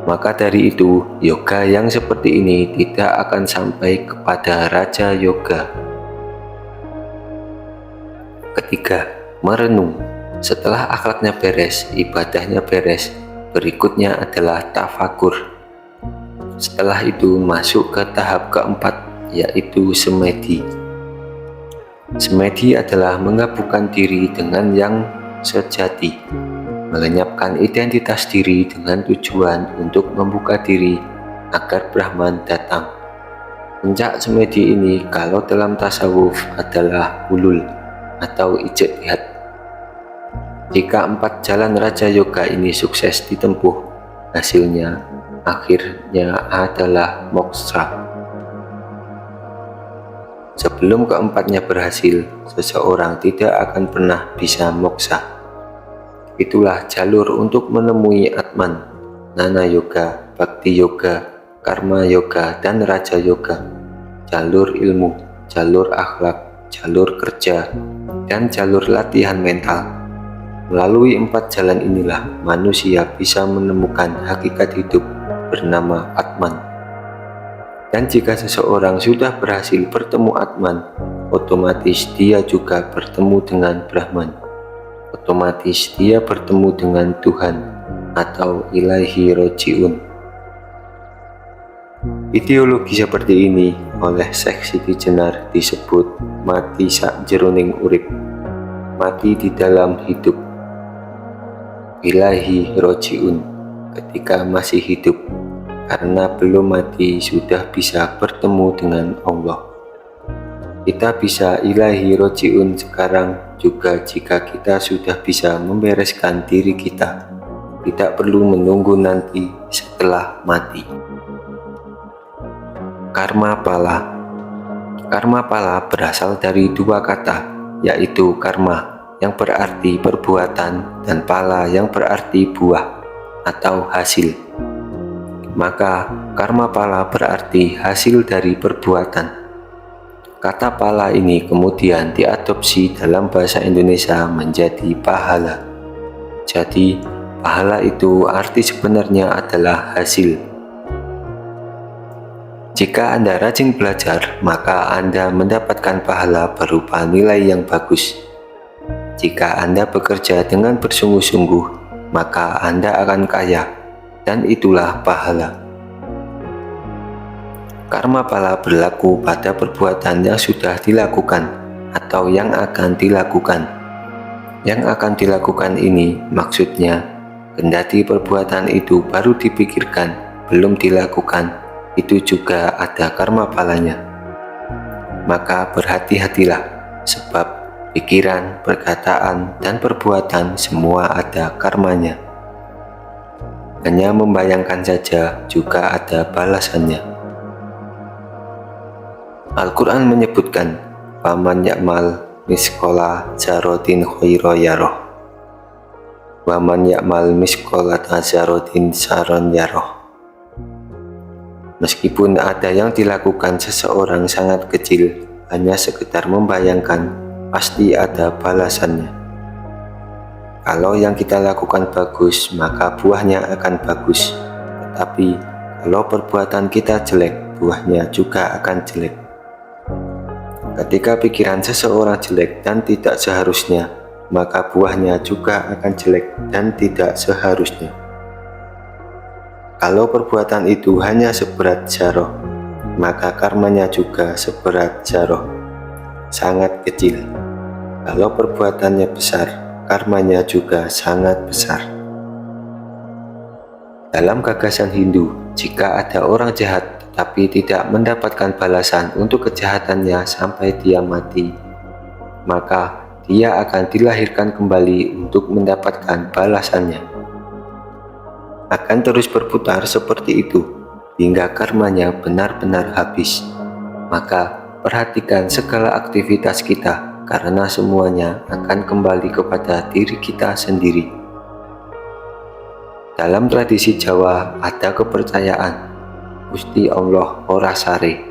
Maka dari itu, yoga yang seperti ini tidak akan sampai kepada Raja Yoga. Ketiga, merenung. Setelah akhlaknya beres, ibadahnya beres, berikutnya adalah tafakur. Setelah itu masuk ke tahap keempat, yaitu semedi. Semedi adalah menggabungkan diri dengan yang sejati, melenyapkan identitas diri dengan tujuan untuk membuka diri agar Brahman datang. Puncak semedi ini kalau dalam tasawuf adalah hulul atau ijtihad. Jika 4 jalan Raja Yoga ini sukses ditempuh, hasilnya akhirnya adalah moksha. Sebelum keempatnya berhasil, seseorang tidak akan pernah bisa moksha. Itulah jalur untuk menemui Atman, Nana Yoga, Bhakti Yoga, Karma Yoga, dan Raja Yoga. Jalur ilmu, jalur akhlak, jalur kerja, dan jalur latihan mental. Melalui 4 jalan inilah manusia bisa menemukan hakikat hidup bernama Atman. Dan jika seseorang sudah berhasil bertemu Atman, otomatis dia juga bertemu dengan Brahman. Otomatis dia bertemu dengan Tuhan atau Ilaihi Roji'un. Ideologi seperti ini oleh Syekh Siti Jenar disebut mati sakjeroning urip, mati di dalam hidup. Ilaihi Roji'un, ketika masih hidup, karena belum mati sudah bisa bertemu dengan Allah. Kita bisa Ilaihi Roji'un sekarang juga jika kita sudah bisa membereskan diri kita, tidak perlu menunggu nanti setelah mati. Karma pala. Karma pala berasal dari 2 kata, yaitu karma yang berarti perbuatan dan pala yang berarti buah atau hasil. Maka karma pala berarti hasil dari perbuatan. Kata pala ini kemudian diadopsi dalam bahasa Indonesia menjadi pahala. Jadi pahala itu arti sebenarnya adalah hasil. Jika Anda rajin belajar, maka Anda mendapatkan pahala berupa nilai yang bagus. Jika Anda bekerja dengan bersungguh-sungguh, maka Anda akan kaya, dan itulah pahala. Karma pala berlaku pada perbuatan yang sudah dilakukan atau yang akan dilakukan. Yang akan dilakukan ini maksudnya, kendati perbuatan itu baru dipikirkan, belum dilakukan, itu juga ada karma palanya. Maka berhati-hatilah, sebab pikiran, perkataan, dan perbuatan semua ada karmanya. Hanya membayangkan saja juga ada balasannya. Al-Quran menyebutkan, "Faman ya'mal miskola zarotin khoiro yaroh, waman ya'mal miskola zarotin saron yaroh." Meskipun ada yang dilakukan seseorang sangat kecil, hanya sekedar membayangkan, pasti ada balasannya. Kalau yang kita lakukan bagus, maka buahnya akan bagus. Tetapi kalau perbuatan kita jelek, buahnya juga akan jelek. Ketika pikiran seseorang jelek dan tidak seharusnya, maka buahnya juga akan jelek dan tidak seharusnya. Kalau perbuatan itu hanya seberat zarah, maka karmanya juga seberat zarah, sangat kecil. Kalau perbuatannya besar, karmanya juga sangat besar. Dalam gagasan Hindu, jika ada orang jahat tetapi tidak mendapatkan balasan untuk kejahatannya sampai dia mati, maka dia akan dilahirkan kembali untuk mendapatkan balasannya. Akan terus berputar seperti itu hingga karmanya benar-benar habis. Maka perhatikan segala aktivitas kita, karena semuanya akan kembali kepada diri kita sendiri. Dalam tradisi Jawa ada kepercayaan Gusti Allah ora sare,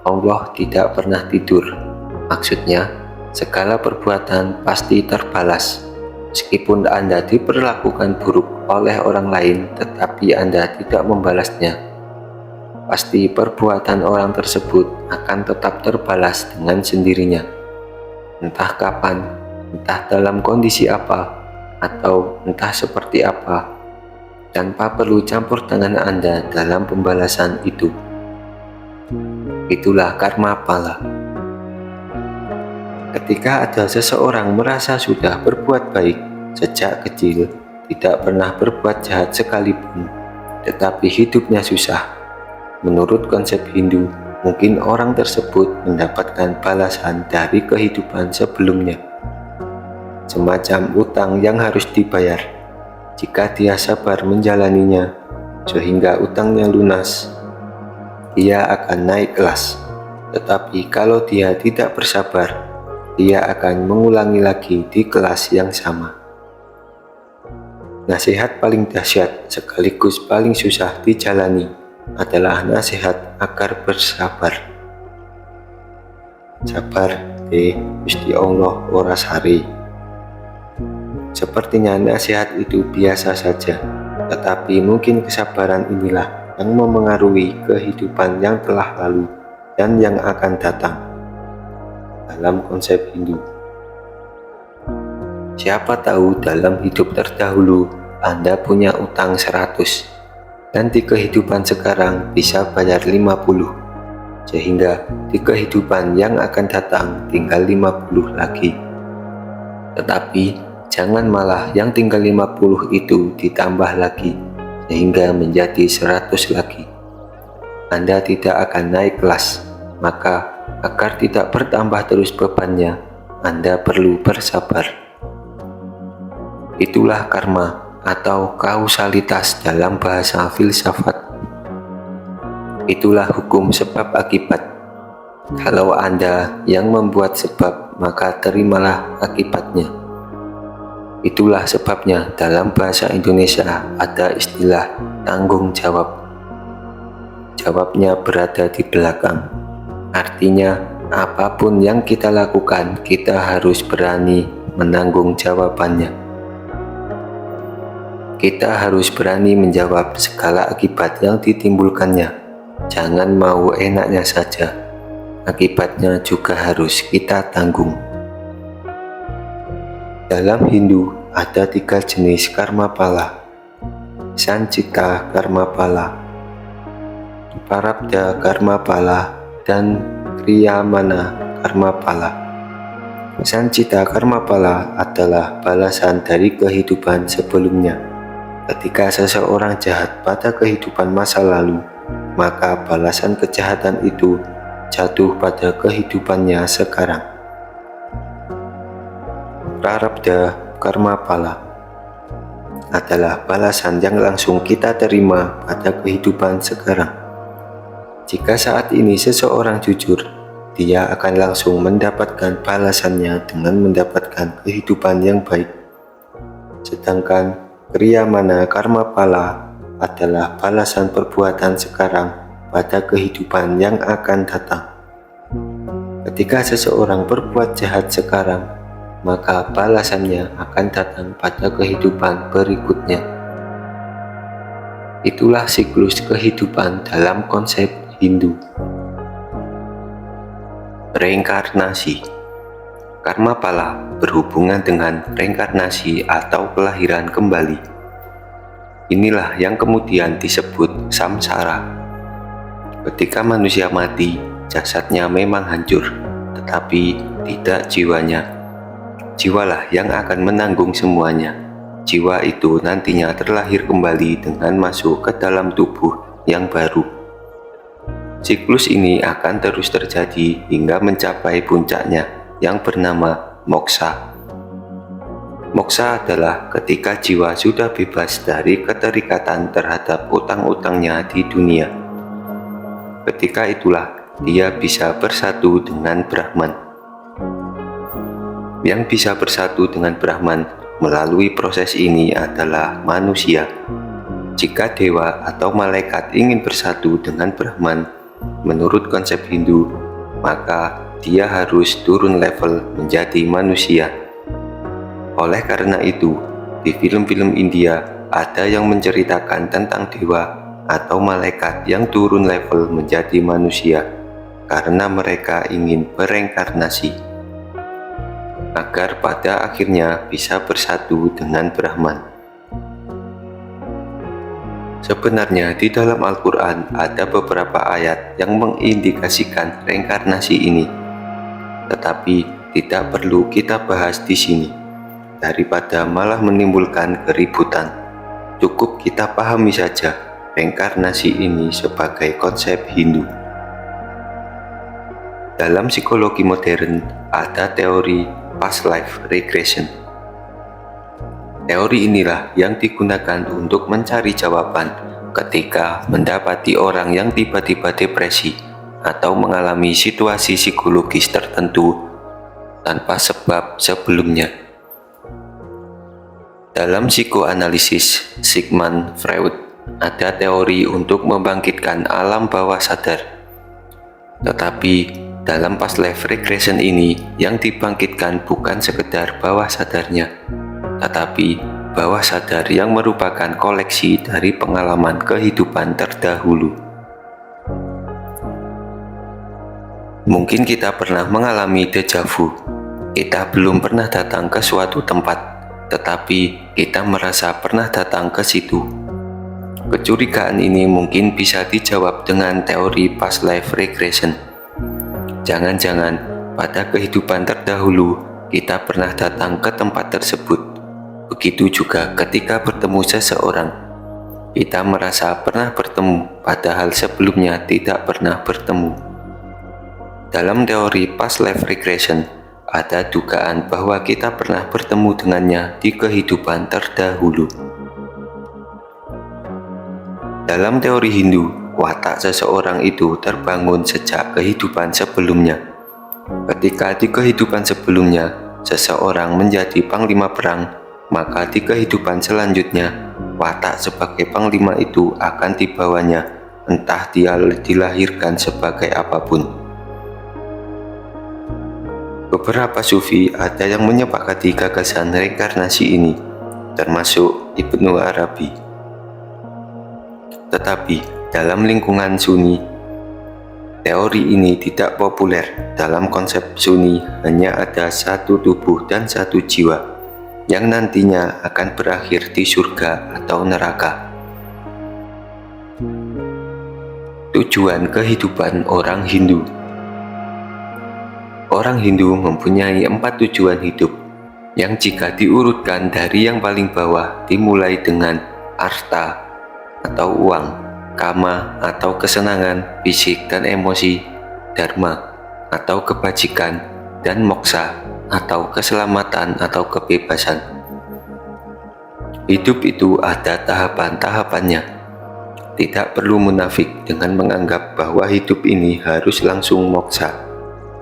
Allah tidak pernah tidur. Maksudnya, segala perbuatan pasti terbalas. Meskipun Anda diperlakukan buruk oleh orang lain, tetapi Anda tidak membalasnya, pasti perbuatan orang tersebut akan tetap terbalas dengan sendirinya. Entah kapan, entah dalam kondisi apa, atau entah seperti apa, tanpa perlu campur tangan Anda dalam pembalasan itu. Itulah karma pala. Ketika ada seseorang merasa sudah berbuat baik sejak kecil, tidak pernah berbuat jahat sekalipun, tetapi hidupnya susah, menurut konsep Hindu, mungkin orang tersebut mendapatkan balasan dari kehidupan sebelumnya, semacam utang yang harus dibayar. Jika dia sabar menjalaninya sehingga utangnya lunas, dia akan naik kelas. Tetapi kalau dia tidak bersabar, dia akan mengulangi lagi di kelas yang sama. Nasihat paling dahsyat sekaligus paling susah dijalani adalah nasihat agar bersabar. Sabar, Gusti Allah ora sare. Sepertinya nasihat itu biasa saja, tetapi mungkin kesabaran inilah yang memengaruhi kehidupan yang telah lalu dan yang akan datang. Dalam konsep Hindu, siapa tahu dalam hidup terdahulu Anda punya utang 100 dan di kehidupan sekarang bisa bayar 50, sehingga di kehidupan yang akan datang tinggal 50 lagi. Tetapi jangan malah yang tinggal 50 itu ditambah lagi sehingga menjadi 100 lagi. Anda tidak akan naik kelas, maka agar tidak bertambah terus bebannya, Anda perlu bersabar. Itulah karma atau kausalitas dalam bahasa filsafat. Itulah hukum sebab akibat. Kalau Anda yang membuat sebab, maka terimalah akibatnya. Itulah sebabnya dalam bahasa Indonesia ada istilah tanggung jawab. Jawabnya berada di belakang. Artinya, apapun yang kita lakukan, kita harus berani menanggung jawabannya. Kita harus berani menjawab segala akibat yang ditimbulkannya. Jangan mau enaknya saja. Akibatnya juga harus kita tanggung. Dalam Hindu ada 3 jenis karma pala: Sanchita karma pala, Prarabdha karma pala, dan Kriyamana karma pala. Sanchita karma pala adalah balasan dari kehidupan sebelumnya. Ketika seseorang jahat pada kehidupan masa lalu, maka balasan kejahatan itu jatuh pada kehidupannya sekarang. Prarabdha karma pala adalah balasan yang langsung kita terima pada kehidupan sekarang. Jika saat ini seseorang jujur, dia akan langsung mendapatkan balasannya dengan mendapatkan kehidupan yang baik. Sedangkan Kriyamana karma pala adalah balasan perbuatan sekarang pada kehidupan yang akan datang. Ketika seseorang berbuat jahat sekarang, maka balasannya akan datang pada kehidupan berikutnya. Itulah siklus kehidupan dalam konsep Hindu. Reinkarnasi. Karma pala berhubungan dengan reinkarnasi atau kelahiran kembali. Inilah yang kemudian disebut samsara. Ketika manusia mati, jasadnya memang hancur, tetapi tidak jiwanya. Jiwalah yang akan menanggung semuanya. Jiwa itu nantinya terlahir kembali dengan masuk ke dalam tubuh yang baru. Siklus ini akan terus terjadi hingga mencapai puncaknya yang bernama moksha. Moksha adalah ketika jiwa sudah bebas dari keterikatan terhadap utang-utangnya di dunia. Ketika itulah dia bisa bersatu dengan Brahman. Yang bisa bersatu dengan Brahman melalui proses ini adalah manusia. Jika dewa atau malaikat ingin bersatu dengan Brahman, menurut konsep Hindu, maka dia harus turun level menjadi manusia. Oleh karena itu, di film-film India ada yang menceritakan tentang dewa atau malaikat yang turun level menjadi manusia karena mereka ingin bereinkarnasi agar pada akhirnya bisa bersatu dengan Brahman. Sebenarnya di dalam Al-Quran ada beberapa ayat yang mengindikasikan reinkarnasi ini, tetapi tidak perlu kita bahas di sini. Daripada malah menimbulkan keributan, cukup kita pahami saja reinkarnasi ini sebagai konsep Hindu. Dalam psikologi modern ada teori past life regression. Teori inilah yang digunakan untuk mencari jawaban ketika mendapati orang yang tiba-tiba depresi atau mengalami situasi psikologis tertentu tanpa sebab sebelumnya. Dalam psikoanalisis Sigmund Freud ada teori untuk membangkitkan alam bawah sadar. Tetapi dalam past life regression ini yang dibangkitkan bukan sekedar bawah sadarnya, tetapi bawah sadar yang merupakan koleksi dari pengalaman kehidupan terdahulu. Mungkin kita pernah mengalami deja vu. Kita belum pernah datang ke suatu tempat, tetapi kita merasa pernah datang ke situ. Kecurigaan ini mungkin bisa dijawab dengan teori past life regression. Jangan-jangan pada kehidupan terdahulu kita pernah datang ke tempat tersebut. Begitu juga ketika bertemu seseorang, kita merasa pernah bertemu padahal sebelumnya tidak pernah bertemu. Dalam teori past life regression, ada dugaan bahwa kita pernah bertemu dengannya di kehidupan terdahulu. Dalam teori Hindu, watak seseorang itu terbangun sejak kehidupan sebelumnya. Ketika di kehidupan sebelumnya, seseorang menjadi panglima perang, maka di kehidupan selanjutnya, watak sebagai panglima itu akan dibawanya, entah dia dilahirkan sebagai apapun. Beberapa sufi ada yang menyepakati gagasan reinkarnasi ini, termasuk Ibnu Arabi. Tetapi dalam lingkungan Sunni, teori ini tidak populer. Dalam konsep Sunni hanya ada satu tubuh dan satu jiwa yang nantinya akan berakhir di surga atau neraka. Tujuan kehidupan orang Hindu. Orang Hindu mempunyai 4 tujuan hidup yang jika diurutkan dari yang paling bawah dimulai dengan arta atau uang, kama atau kesenangan fisik dan emosi, dharma atau kebajikan, dan moksha atau keselamatan atau kebebasan. Hidup itu ada tahapan-tahapannya. Tidak perlu munafik dengan menganggap bahwa hidup ini harus langsung moksha.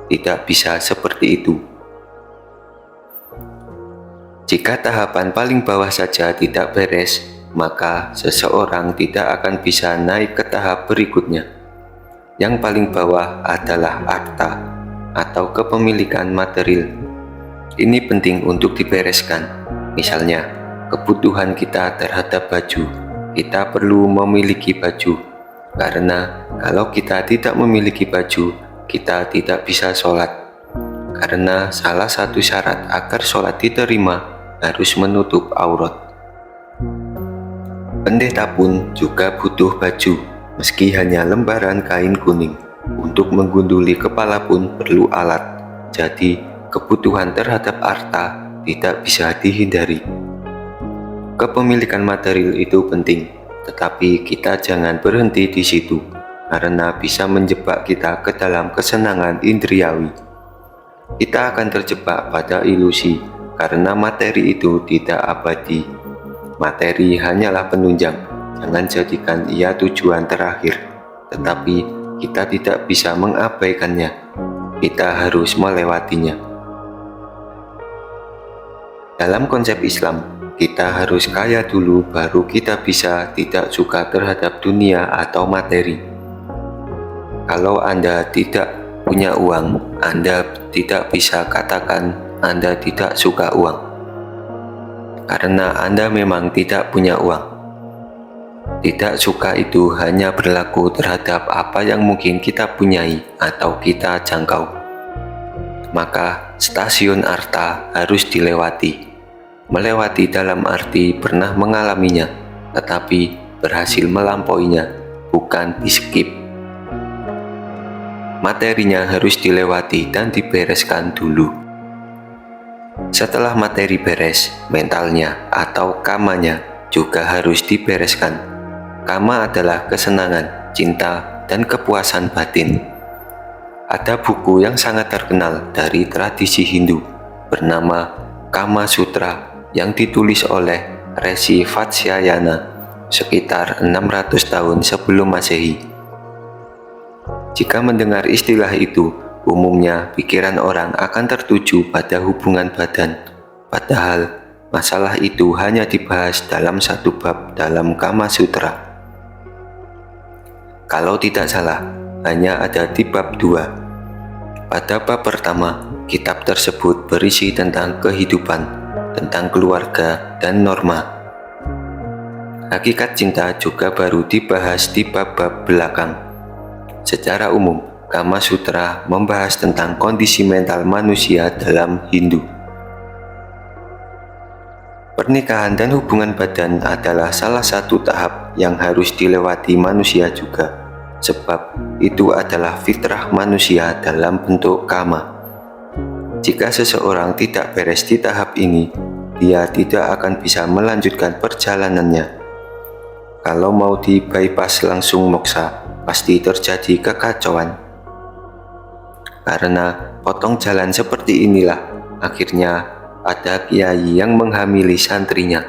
Tidak bisa seperti itu. Jika tahapan paling bawah saja tidak beres, maka seseorang tidak akan bisa naik ke tahap berikutnya. Yang paling bawah adalah arta, atau kepemilikan material. Ini penting untuk dibereskan. Misalnya, kebutuhan kita terhadap baju. Kita perlu memiliki baju, karena kalau kita tidak memiliki baju, kita tidak bisa sholat. Karena salah satu syarat agar sholat diterima harus menutup aurat. Pendeta pun juga butuh baju, meski hanya lembaran kain kuning. Untuk menggunduli kepala pun perlu alat. Jadi, kebutuhan terhadap harta tidak bisa dihindari. Kepemilikan material itu penting, tetapi kita jangan berhenti di situ, karena bisa menjebak kita ke dalam kesenangan indriawi. Kita akan terjebak pada ilusi, karena materi itu tidak abadi. Materi hanyalah penunjang, jangan jadikan ia tujuan terakhir, tetapi kita tidak bisa mengabaikannya. Kita harus melewatinya. Dalam konsep Islam, kita harus kaya dulu baru kita bisa tidak suka terhadap dunia atau materi. Kalau Anda tidak punya uang, Anda tidak bisa katakan Anda tidak suka uang, karena Anda memang tidak punya uang. Tidak suka itu hanya berlaku terhadap apa yang mungkin kita punyai atau kita jangkau. Maka stasiun harta harus dilewati. Melewati dalam arti pernah mengalaminya, tetapi berhasil melampauinya, bukan di-skip. Materinya harus dilewati dan dibereskan dulu. Setelah materi beres, mentalnya atau kamanya juga harus dibereskan. Kama adalah kesenangan, cinta, dan kepuasan batin. Ada buku yang sangat terkenal dari tradisi Hindu bernama Kama Sutra yang ditulis oleh Rishi Vatsyayana sekitar 600 tahun sebelum Masehi. Jika mendengar istilah itu, umumnya pikiran orang akan tertuju pada hubungan badan, padahal masalah itu hanya dibahas dalam satu bab dalam Kama Sutra. Kalau tidak salah, hanya ada di bab 2. Pada bab pertama, kitab tersebut berisi tentang kehidupan, tentang keluarga, dan norma. Hakikat cinta juga baru dibahas di bab-bab belakang. Secara umum, Kama Sutra membahas tentang kondisi mental manusia dalam Hindu. Pernikahan dan hubungan badan adalah salah satu tahap yang harus dilewati manusia juga, sebab itu adalah fitrah manusia dalam bentuk kama. Jika seseorang tidak beres di tahap ini, dia tidak akan bisa melanjutkan perjalanannya. Kalau mau di bypass langsung moksa, pasti terjadi kekacauan. Karena potong jalan seperti inilah, akhirnya ada kiai yang menghamili santrinya.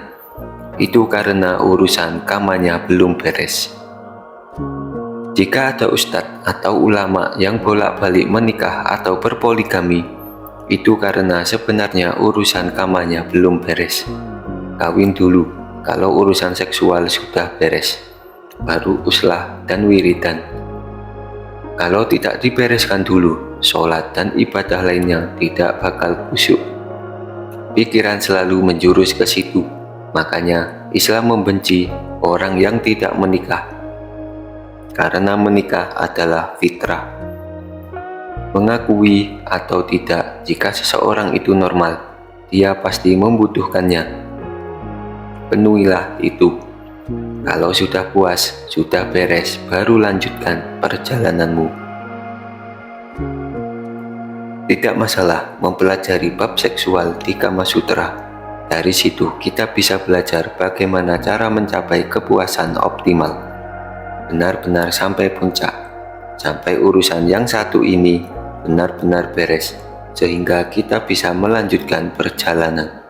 Itu karena urusan kamanya belum beres. Jika ada ustadz atau ulama yang bolak-balik menikah atau berpoligami, itu karena sebenarnya urusan kamanya belum beres. Kawin dulu kalau urusan seksual sudah beres, baru uslah dan wiridan. Kalau tidak dibereskan dulu, sholat dan ibadah lainnya tidak bakal khusyuk. Pikiran selalu menjurus ke situ. Makanya Islam membenci orang yang tidak menikah, karena menikah adalah fitrah. Mengakui atau tidak, jika seseorang itu normal, dia pasti membutuhkannya. Penuhilah itu. Kalau sudah puas, sudah beres, baru lanjutkan perjalananmu. Tidak masalah mempelajari bab seksual di Kama Sutra. Dari situ kita bisa belajar bagaimana cara mencapai kepuasan optimal, benar-benar sampai puncak, sampai urusan yang satu ini benar-benar beres, sehingga kita bisa melanjutkan perjalanan.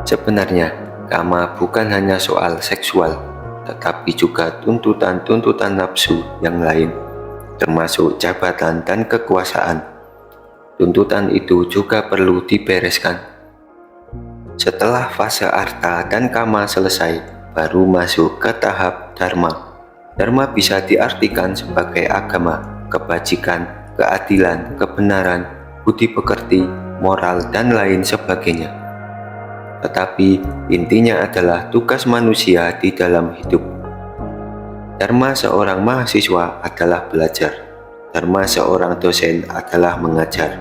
Sebenarnya, kama bukan hanya soal seksual, tetapi juga tuntutan-tuntutan nafsu yang lain, termasuk jabatan dan kekuasaan. Tuntutan itu juga perlu dibereskan. Setelah fase arta dan kama selesai, baru masuk ke tahap dharma. Dharma bisa diartikan sebagai agama, kebajikan, keadilan, kebenaran, budi pekerti, moral, dan lain sebagainya. Tetapi intinya adalah tugas manusia di dalam hidup. Dharma seorang mahasiswa adalah belajar. Dharma seorang dosen adalah mengajar.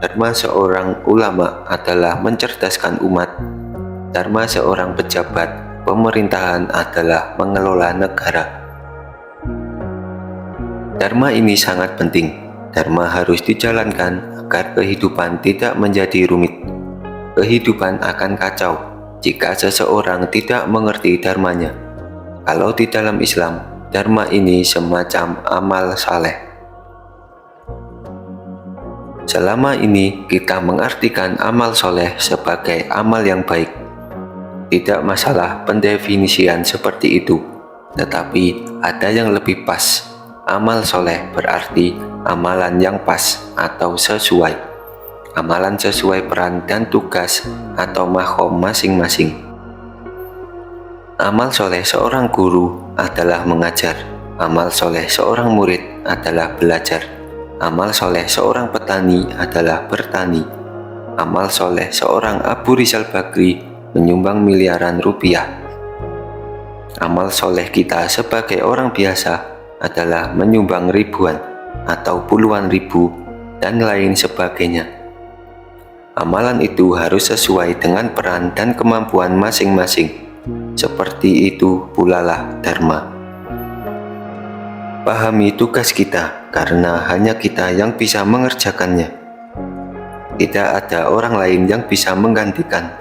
Dharma seorang ulama adalah mencerdaskan umat. Dharma seorang pejabat pemerintahan adalah mengelola negara. Dharma ini sangat penting. Dharma harus dijalankan agar kehidupan tidak menjadi rumit. Kehidupan akan kacau jika seseorang tidak mengerti dharmanya. Kalau di dalam Islam, dharma ini semacam amal saleh. Selama ini kita mengartikan amal soleh sebagai amal yang baik. Tidak masalah pendefinisian seperti itu, tetapi ada yang lebih pas. Amal soleh berarti amalan yang pas atau sesuai. Amalan sesuai peran dan tugas atau makom masing-masing. Amal soleh seorang guru adalah mengajar. Amal soleh seorang murid adalah belajar. Amal soleh seorang petani adalah bertani. Amal soleh seorang Abu Rizal Bakri menyumbang miliaran rupiah. Amal soleh kita sebagai orang biasa adalah menyumbang ribuan atau puluhan ribu dan lain sebagainya. Amalan itu harus sesuai dengan peran dan kemampuan masing-masing. Seperti itu pula lah dharma. Pahami tugas kita karena hanya kita yang bisa mengerjakannya. Tidak ada orang lain yang bisa menggantikan,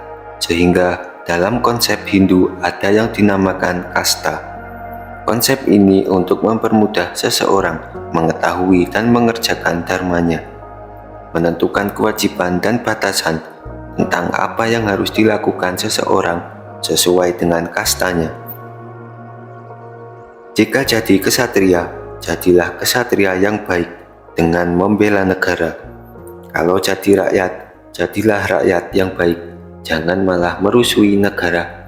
sehingga dalam konsep Hindu ada yang dinamakan kasta. Konsep ini untuk mempermudah seseorang mengetahui dan mengerjakan dharmanya, menentukan kewajiban dan batasan tentang apa yang harus dilakukan seseorang sesuai dengan kastanya. Jika jadi kesatria, jadilah kesatria yang baik dengan membela negara. Kalau jadi rakyat, jadilah rakyat yang baik, jangan malah merusuhi negara.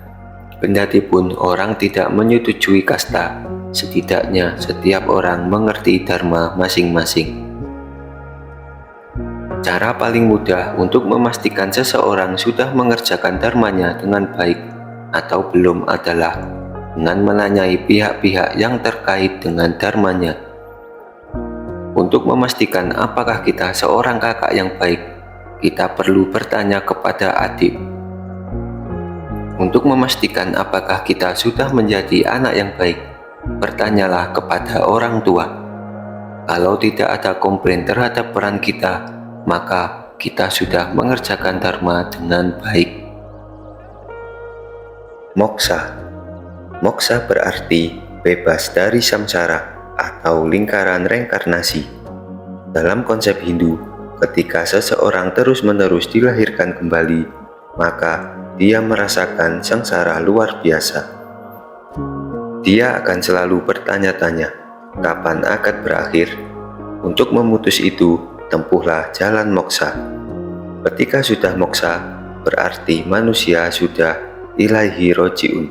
Kendatipun orang tidak menyetujui kasta, setidaknya setiap orang mengerti dharma masing-masing. Cara paling mudah untuk memastikan seseorang sudah mengerjakan dharmanya dengan baik atau belum adalah dengan menanyai pihak-pihak yang terkait dengan dharmanya. Untuk memastikan apakah kita seorang kakak yang baik, kita perlu bertanya kepada adik. Untuk memastikan apakah kita sudah menjadi anak yang baik, bertanyalah kepada orang tua. Kalau tidak ada komplain terhadap peran kita, maka kita sudah mengerjakan dharma dengan baik. Moksa. Moksa berarti bebas dari samsara atau lingkaran reinkarnasi. Dalam konsep Hindu, ketika seseorang terus-menerus dilahirkan kembali, maka dia merasakan sengsara luar biasa. Dia akan selalu bertanya-tanya, kapan akan berakhir? Untuk memutus itu, tempuhlah jalan moksa. Ketika sudah moksa, berarti manusia sudah ilaihi roji'un.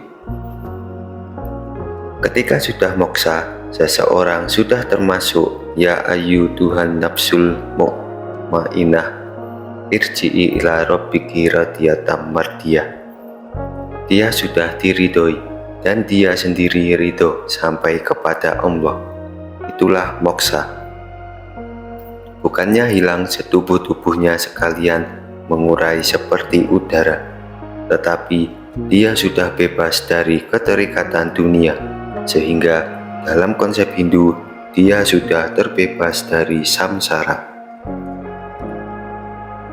Ketika sudah moksa, seseorang sudah termasuk ya ayu Tuhan nafsul mu'mainah irji'i ila rabbiki radiyatan mardiyah. Dia sudah diridhoi dan dia sendiri ridho sampai kepada Allah. Itulah moksa. Bukannya hilang setubuh-tubuhnya sekalian mengurai seperti udara, tetapi dia sudah bebas dari keterikatan dunia, sehingga dalam konsep Hindu dia sudah terbebas dari samsara.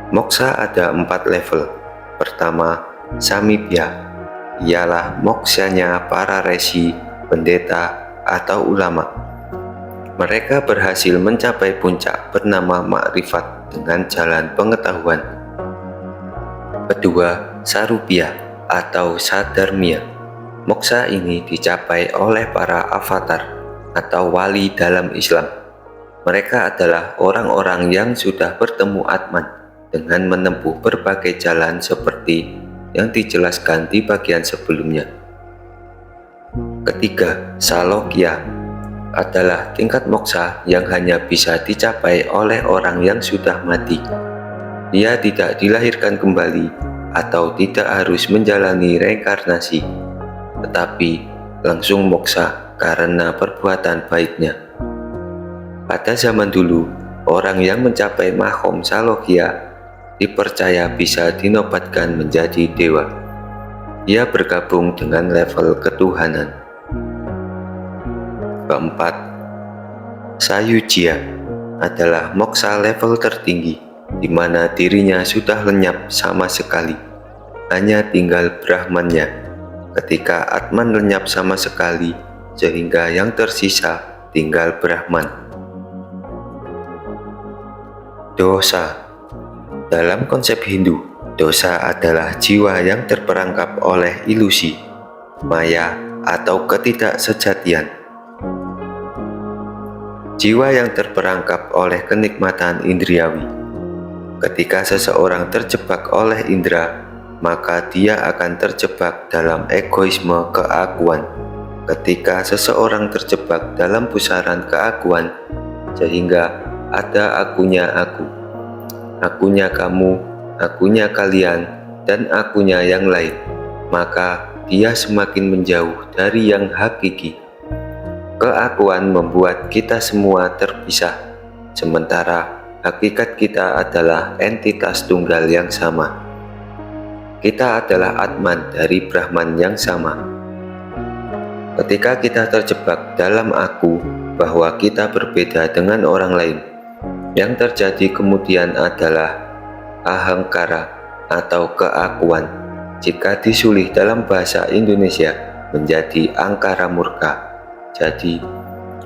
Moksa ada 4 level. Pertama, samibya, ialah moksanya para resi, pendeta, atau ulama. Mereka berhasil mencapai puncak bernama makrifat dengan jalan pengetahuan. Kedua, sarubya atau sadarmia. Moksa ini dicapai oleh para avatar atau wali dalam Islam. Mereka adalah orang-orang yang sudah bertemu Atman dengan menempuh berbagai jalan seperti yang dijelaskan di bagian sebelumnya. Ketiga, salokya. adalah tingkat moksa yang hanya bisa dicapai oleh orang yang sudah mati. Dia tidak dilahirkan kembali atau tidak harus menjalani reinkarnasi, tetapi langsung moksa karena perbuatan baiknya. Pada zaman dulu, orang yang mencapai mahom salokia dipercaya bisa dinobatkan menjadi dewa. Ia bergabung dengan level ketuhanan. Keempat, Sayujya adalah moksa level tertinggi, di mana dirinya sudah lenyap sama sekali. Hanya tinggal Brahmannya. Ketika Atman lenyap sama sekali, sehingga yang tersisa tinggal Brahman. Dosa. Dalam konsep Hindu, dosa adalah jiwa yang terperangkap oleh ilusi, maya, atau ketidaksejatian. Jiwa yang terperangkap oleh kenikmatan indriawi. Ketika seseorang terjebak oleh indera, maka dia akan terjebak dalam egoisme keakuan. Ketika seseorang terjebak dalam pusaran keakuan, sehingga ada akunya aku, akunya kamu, akunya kalian, dan akunya yang lain, maka dia semakin menjauh dari yang hakiki. Keakuan membuat kita semua terpisah, sementara hakikat kita adalah entitas tunggal yang sama. Kita adalah Atman dari Brahman yang sama. Ketika kita terjebak dalam aku, bahwa kita berbeda dengan orang lain, yang terjadi kemudian adalah ahangkara atau keakuan. Jika disulih dalam bahasa Indonesia menjadi angkara murka. Jadi,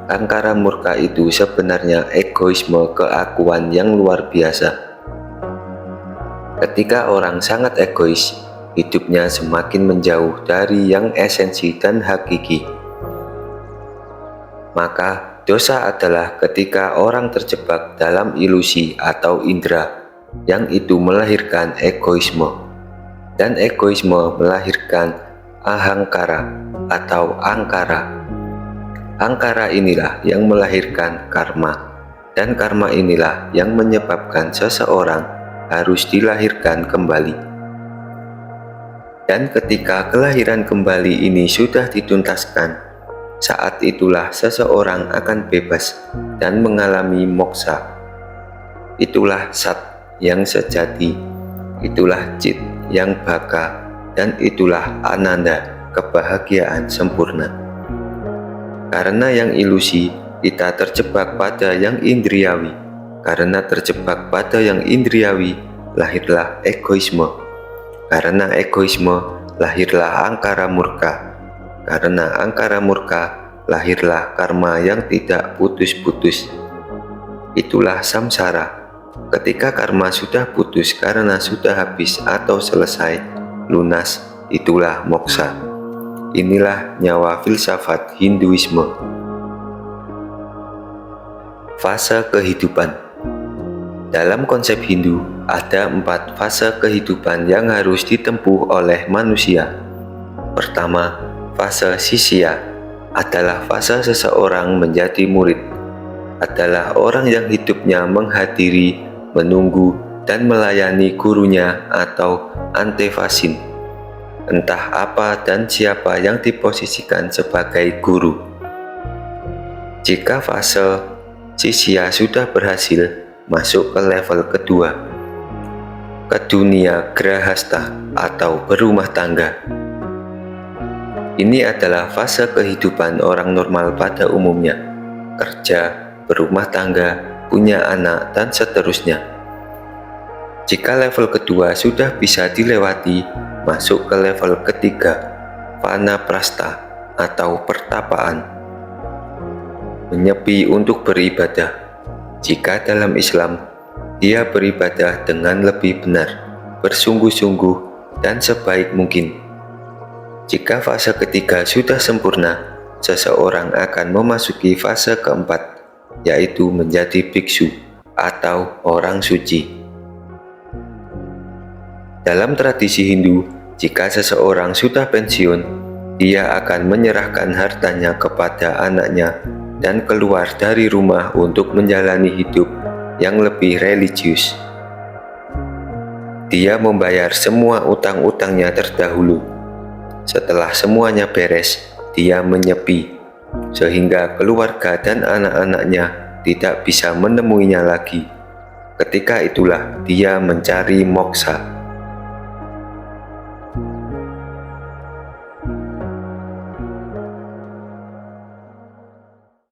angkara murka itu sebenarnya egoisme keakuan yang luar biasa. Ketika orang sangat egois, hidupnya semakin menjauh dari yang esensi dan hakiki. Maka, dosa adalah ketika orang terjebak dalam ilusi atau indera, yang itu melahirkan egoisme. Dan egoisme melahirkan ahangkara atau angkara. Angkara inilah yang melahirkan karma, dan karma inilah yang menyebabkan seseorang harus dilahirkan kembali. Dan ketika kelahiran kembali ini sudah dituntaskan, saat itulah seseorang akan bebas dan mengalami moksa. Itulah Sat yang sejati, itulah Cit yang baka, dan itulah Ananda, kebahagiaan sempurna. Karena yang ilusi, kita terjebak pada yang indriawi. Karena terjebak pada yang indriawi, lahirlah egoisme. Karena egoisme, lahirlah angkara murka. Karena angkara murka, lahirlah karma yang tidak putus-putus. Itulah samsara. Ketika karma sudah putus karena sudah habis atau selesai, lunas, itulah moksa. Inilah nyawa filsafat Hinduisme. Fase kehidupan. Dalam konsep Hindu, ada 4 fase kehidupan yang harus ditempuh oleh manusia. Pertama, fase sisya adalah fase seseorang menjadi murid. Adalah orang yang hidupnya menghadiri, menunggu, dan melayani gurunya atau antevasin. Entah apa dan siapa yang diposisikan sebagai guru. Jika fase sisya sudah berhasil masuk ke level kedua, ke dunia grahasta atau berumah tangga. Ini adalah fase kehidupan orang normal pada umumnya, kerja, berumah tangga, punya anak, dan seterusnya. Jika level kedua sudah bisa dilewati, masuk ke level ketiga, vanaprastha atau pertapaan. Menyepi untuk beribadah. Jika dalam Islam, dia beribadah dengan lebih benar, bersungguh-sungguh, dan sebaik mungkin. Jika fase ketiga sudah sempurna, seseorang akan memasuki fase keempat, yaitu menjadi biksu atau orang suci. Dalam tradisi Hindu, jika seseorang sudah pensiun, dia akan menyerahkan hartanya kepada anaknya dan keluar dari rumah untuk menjalani hidup yang lebih religius. Dia membayar semua utang-utangnya terdahulu. Setelah semuanya beres, dia menyepi, sehingga keluarga dan anak-anaknya tidak bisa menemuinya lagi. Ketika itulah dia mencari moksa.